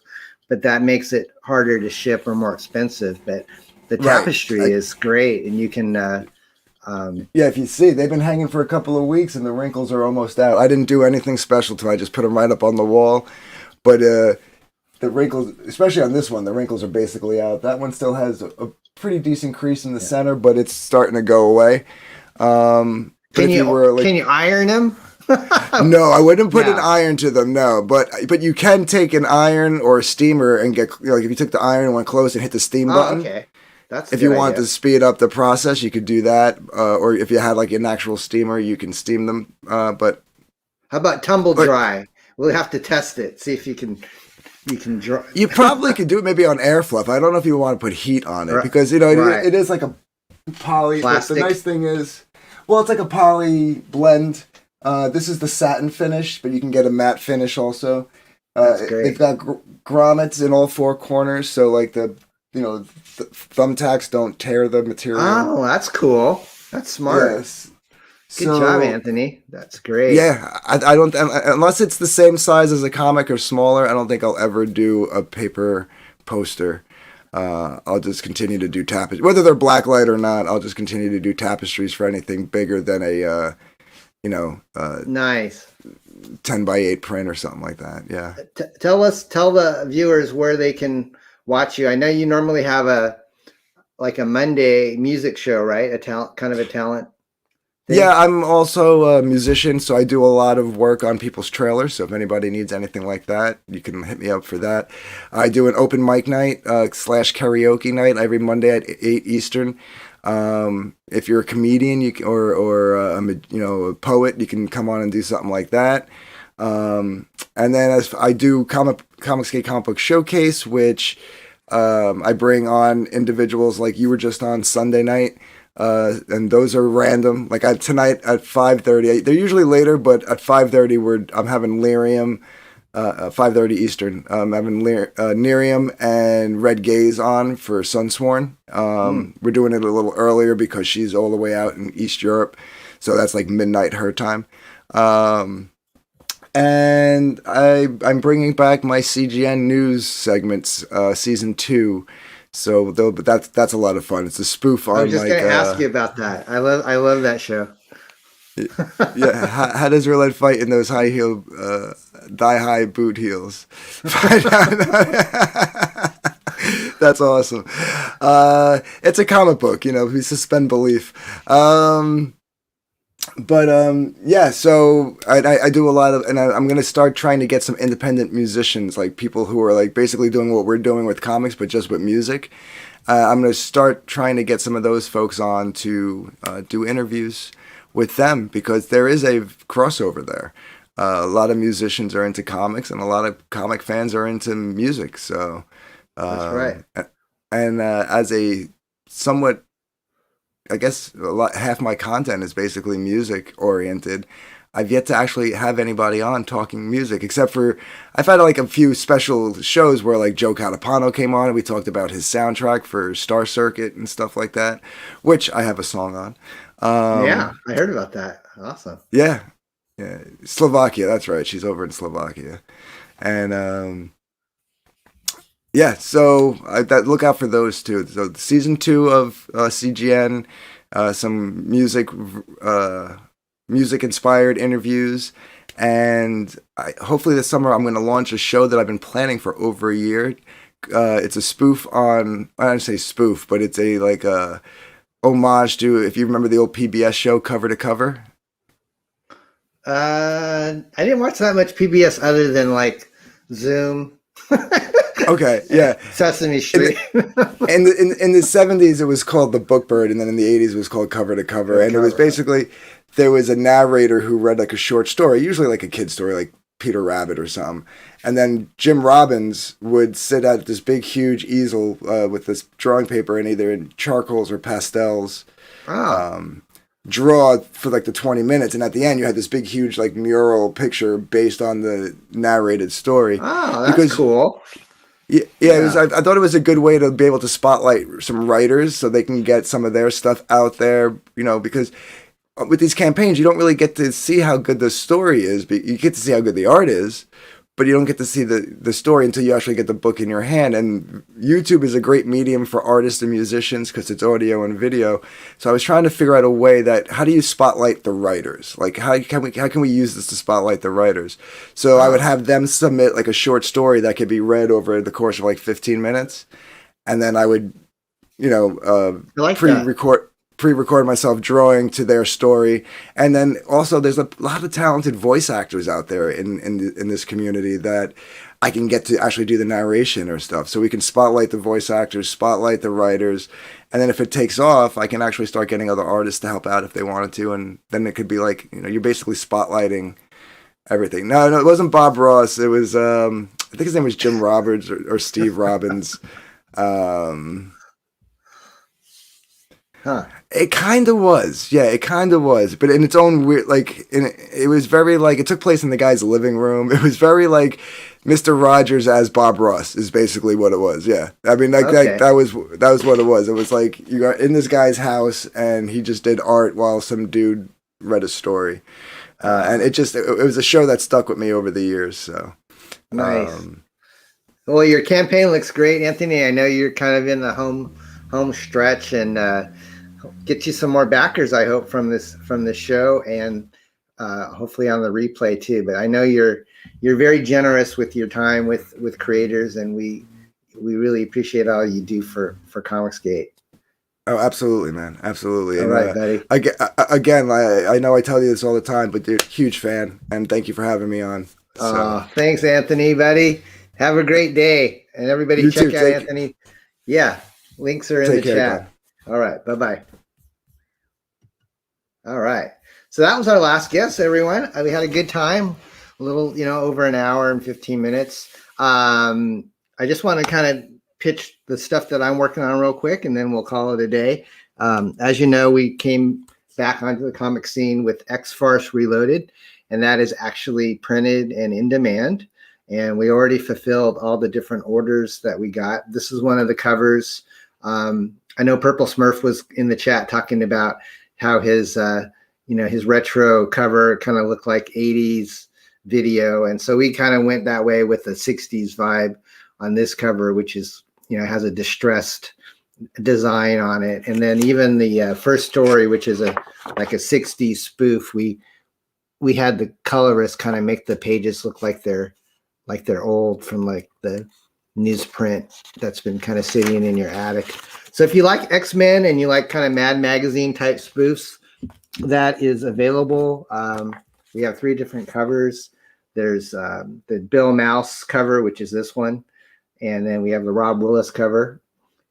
but that makes it harder to ship or more expensive. But the tapestry is great, and you can. If you see, they've been hanging for a couple of weeks, and the wrinkles are almost out. I didn't do anything special to them. I just put them right up on the wall, but the wrinkles, especially on this one, the wrinkles are basically out. That one still has a pretty decent crease in the center, but it's starting to go away. Can you iron them? No, I wouldn't put an iron to them. No, but you can take an iron or a steamer and get if you took the iron and went close and hit the steam button. Okay, that's if you want to speed up the process, you could do that. Or if you had like an actual steamer, you can steam them. But how about tumble dry? We'll have to test it. See if you can dry. You probably could do it maybe on air fluff. I don't know if you want to put heat on it because it is like a poly. Plastic. The nice thing is, it's like a poly blend. This is the satin finish, but you can get a matte finish also. That's great. They've got grommets in all four corners, so like the thumbtacks don't tear the material. Oh, that's cool. That's smart. Yes. Good job, Anthony. That's great. Yeah, I don't unless it's the same size as a comic or smaller. I don't think I'll ever do a paper poster. I'll just continue to do tapestries, whether they're blacklight or not. I'll just continue to do tapestries for anything bigger than a nice 10x8 print or something like that. Yeah. Tell the viewers where they can watch you. I know you normally have a Monday music show, right? A talent thing. Yeah, I'm also a musician, so I do a lot of work on people's trailers. So if anybody needs anything like that, you can hit me up for that. I do an open mic night / karaoke night every Monday at 8 Eastern. If you're a comedian, or a poet, you can come on and do something like that. And then as I do Comicsgate Comic Book Showcase, which I bring on individuals like you were just on Sunday night. And those are random. Like tonight at 5:30, they're usually later, but at 5:30 I'm having Lyrium, 5:30 Eastern. I'm having Nerium and Red Gaze on for Sunsworn. We're doing it a little earlier because she's all the way out in East Europe, so that's like midnight her time. And I'm bringing back my CGN news segments, season 2. So that's a lot of fun. It's a spoof on. I was just going to ask you about that. I love that show. Yeah, how does Red fight in those high heel, thigh-high boot heels? That's awesome. It's a comic book, we suspend belief. Yeah, so I do a lot of, and I'm going to start trying to get some independent musicians, like people who are like basically doing what we're doing with comics, but just with music. I'm going to start trying to get some of those folks on to do interviews with them, because there is a crossover there. A lot of musicians are into comics, and a lot of comic fans are into music. So that's right. And as a somewhat, I guess half my content is basically music oriented. I've yet to actually have anybody on talking music, except for I've had like a few special shows where like Joe Catapano came on and we talked about his soundtrack for Star Circuit and stuff like that, which I have a song on. Yeah, I heard about that. Awesome. Yeah. Slovakia. That's right. She's over in Slovakia. And Yeah, so look out for those two. So season 2 of CGN, some music inspired interviews, and hopefully this summer I'm going to launch a show that I've been planning for over a year. It's a spoof on, I don't say spoof, but it's a homage to, if you remember the old PBS show Cover to Cover. I didn't watch that much PBS other than like Zoom. Okay, yeah. Sesame Street. In the 70s, it was called The Bookbird, and then in the 80s, it was called Cover to Cover. And it was basically, there was a narrator who read like a short story, usually like a kid's story, like Peter Rabbit or something. And then Jim Robbins would sit at this big, huge easel with this drawing paper and either in charcoals or pastels. Draw for like the 20 minutes, and at the end you had this big huge like mural picture based on the narrated story. That's cool. Yeah, it was, I thought it was a good way to be able to spotlight some writers so they can get some of their stuff out there, because with these campaigns you don't really get to see how good the story is, but you get to see how good the art is, but you don't get to see the story until you actually get the book in your hand. And YouTube is a great medium for artists and musicians because it's audio and video. So I was trying to figure out a way that, how do you spotlight the writers? Like how can we use this to spotlight the writers? So I would have them submit like a short story that could be read over the course of like 15 minutes. And then I would, pre-record myself drawing to their story. And then also there's a lot of talented voice actors out there in this community that I can get to actually do the narration or stuff. So we can spotlight the voice actors, spotlight the writers. And then if it takes off, I can actually start getting other artists to help out if they wanted to. And then it could be like, you're basically spotlighting everything. No, it wasn't Bob Ross. It was, I think his name was Jim Roberts or Steve Robbins. It kind of was. Yeah, it kind of was. But in its own weird, it was very it took place in the guy's living room. It was very like Mr. Rogers as Bob Ross is basically what it was. Yeah. I mean, that was what it was. It was like you got in this guy's house and he just did art while some dude read a story. And it was a show that stuck with me over the years. So nice. Well, your campaign looks great, Anthony. I know you're kind of in the home stretch, and get you some more backers, I hope, from this show, and hopefully on the replay too. But I know you're very generous with your time with creators, and we really appreciate all you do for Comicsgate. Oh, absolutely, man, absolutely. All right, buddy. Again, I know I tell you this all the time, but you're a huge fan, and thank you for having me on. So. Thanks, Anthony, buddy. Have a great day, and everybody You check too. out Anthony. Yeah, links are in the chat. Man. All right, bye-bye. All right, so that was our last guest, everyone. We had a good time, a little, over an hour and 15 minutes. I just want to kind of pitch the stuff that I'm working on real quick, and then we'll call it a day. As you know, we came back onto the comic scene with X-Farce Reloaded, and that is actually printed and in demand. And we already fulfilled all the different orders that we got. This is one of the covers. I know Purple Smurf was in the chat talking about how his retro cover kind of looked like 80s video. And so we kind of went that way with the 60s vibe on this cover, which is, has a distressed design on it. And then even the first story, which is like a 60s spoof, we had the colorist kind of make the pages look like they're old from like the newsprint that's been kind of sitting in your attic. So if you like X-Men and you like kind of Mad Magazine type spoofs, that is available. We have 3 different covers. There's the Bill Mouse cover, which is this one. And then we have the Rob Willis cover.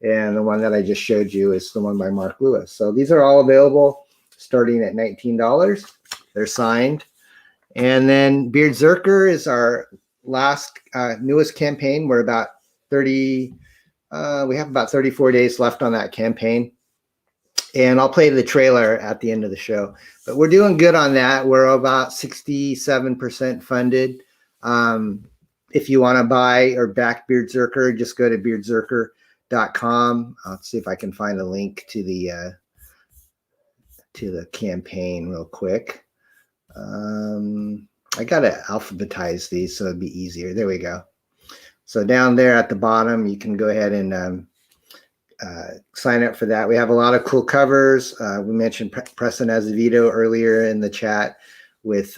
And the one that I just showed you is the one by Mark Lewis. So these are all available starting at $19. They're signed. And then Beard Zerker is our last newest campaign. We're about 30 we have about 34 days left on that campaign, and I'll play the trailer at the end of the show. But we're doing good on that. We're about 67% funded. If you want to buy or back Beard Zerker, just go to beardzerker.com. I'll see if I can find a link to the campaign real quick. I gotta alphabetize these so it'd be easier. There we go. So down there at the bottom, you can go ahead and sign up for that. We have a lot of cool covers. We mentioned Preston Azevedo earlier in the chat with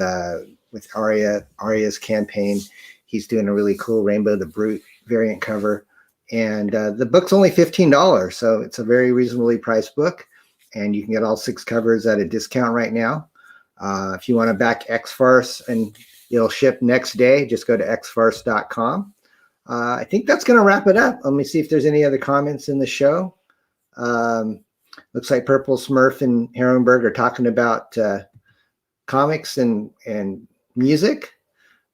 Aria's campaign. He's doing a really cool Rainbow the Brute variant cover. And the book's only $15, so it's a very reasonably priced book. And you can get all 6 covers at a discount right now. If you want to back X-Farce and it'll ship next day, just go to xfarce.com. I think that's going to wrap it up. Let me see if there's any other comments in the show. Looks like Purple Smurf and Herrenberg are talking about comics and music.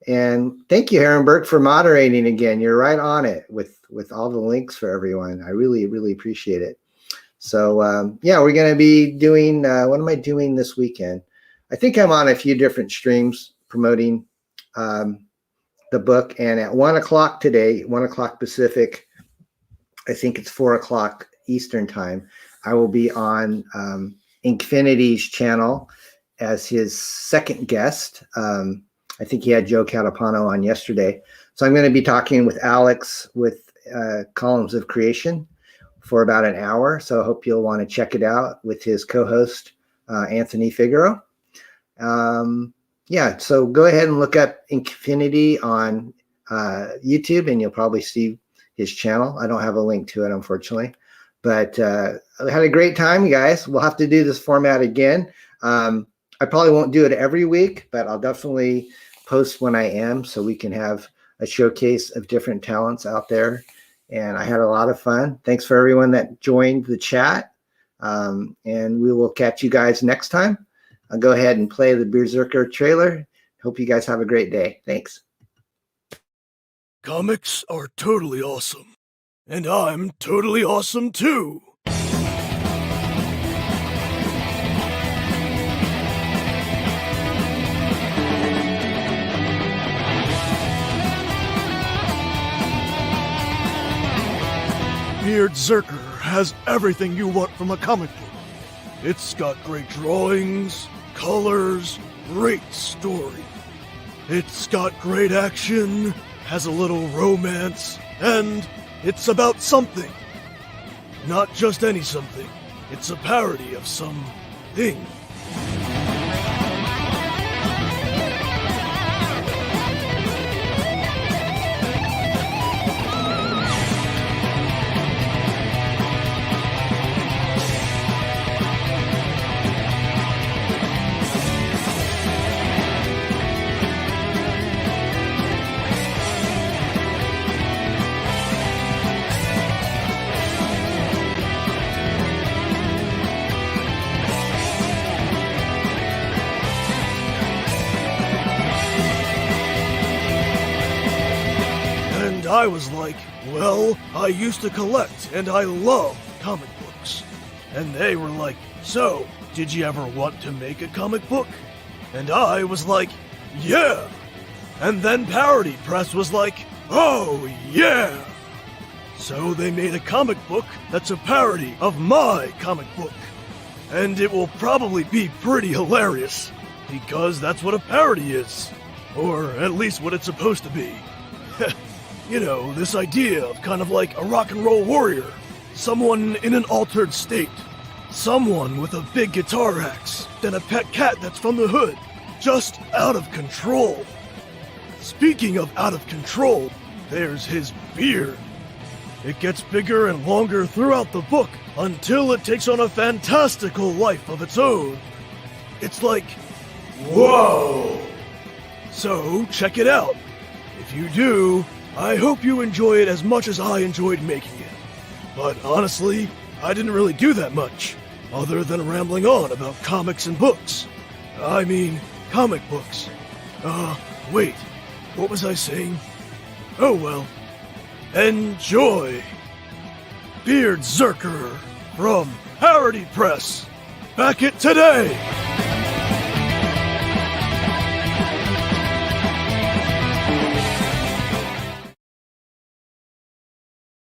And thank you, Herrenberg, for moderating again. You're right on it with all the links for everyone. I really, really appreciate it. So, yeah, we're going to be doing, what am I doing this weekend? I think I'm on a few different streams promoting the book. And at 1 o'clock today, 1 o'clock Pacific, I think it's 4 o'clock Eastern time, I will be on Inkfinity's channel as his second guest. I think he had Joe Catapano on yesterday. So I'm going to be talking with Alex with Columns of Creation for about an hour. So I hope you'll want to check it out with his co-host, Anthony Figueroa. Yeah, so go ahead and look up Inkfinity on YouTube and you'll probably see his channel. I don't have a link to it, unfortunately. But I had a great time, guys. We'll have to do this format again. I probably won't do it every week, but I'll definitely post when I am so we can have a showcase of different talents out there. And I had a lot of fun. Thanks for everyone that joined the chat. And we will catch you guys next time. I'll go ahead and play the Berserker trailer. Hope you guys have a great day. Thanks. Comics are totally awesome. And I'm totally awesome too. Beardzerker has everything you want from a comic book. It's got great drawings, colors, great story. It's got great action, has a little romance, and it's about something. Not just any something. It's a parody of some thing. I was like, well, I used to collect and I love comic books. And they were like, so, did you ever want to make a comic book? And I was like, yeah. And then Parody Press was like, oh, yeah. So they made a comic book that's a parody of my comic book. And it will probably be pretty hilarious, because that's what a parody is. Or at least what it's supposed to be. You know, this idea of kind of like a rock and roll warrior. Someone in an altered state. Someone with a big guitar axe. Then a pet cat that's from the hood. Just out of control. Speaking of out of control, there's his beard. It gets bigger and longer throughout the book until it takes on a fantastical life of its own. It's like, whoa! So, check it out. If you do, I hope you enjoy it as much as I enjoyed making it. But honestly, I didn't really do that much, other than rambling on about comics and books. I mean, comic books. Wait, what was I saying? Oh well. Enjoy! Beardzerker from Parody Press. Back it today!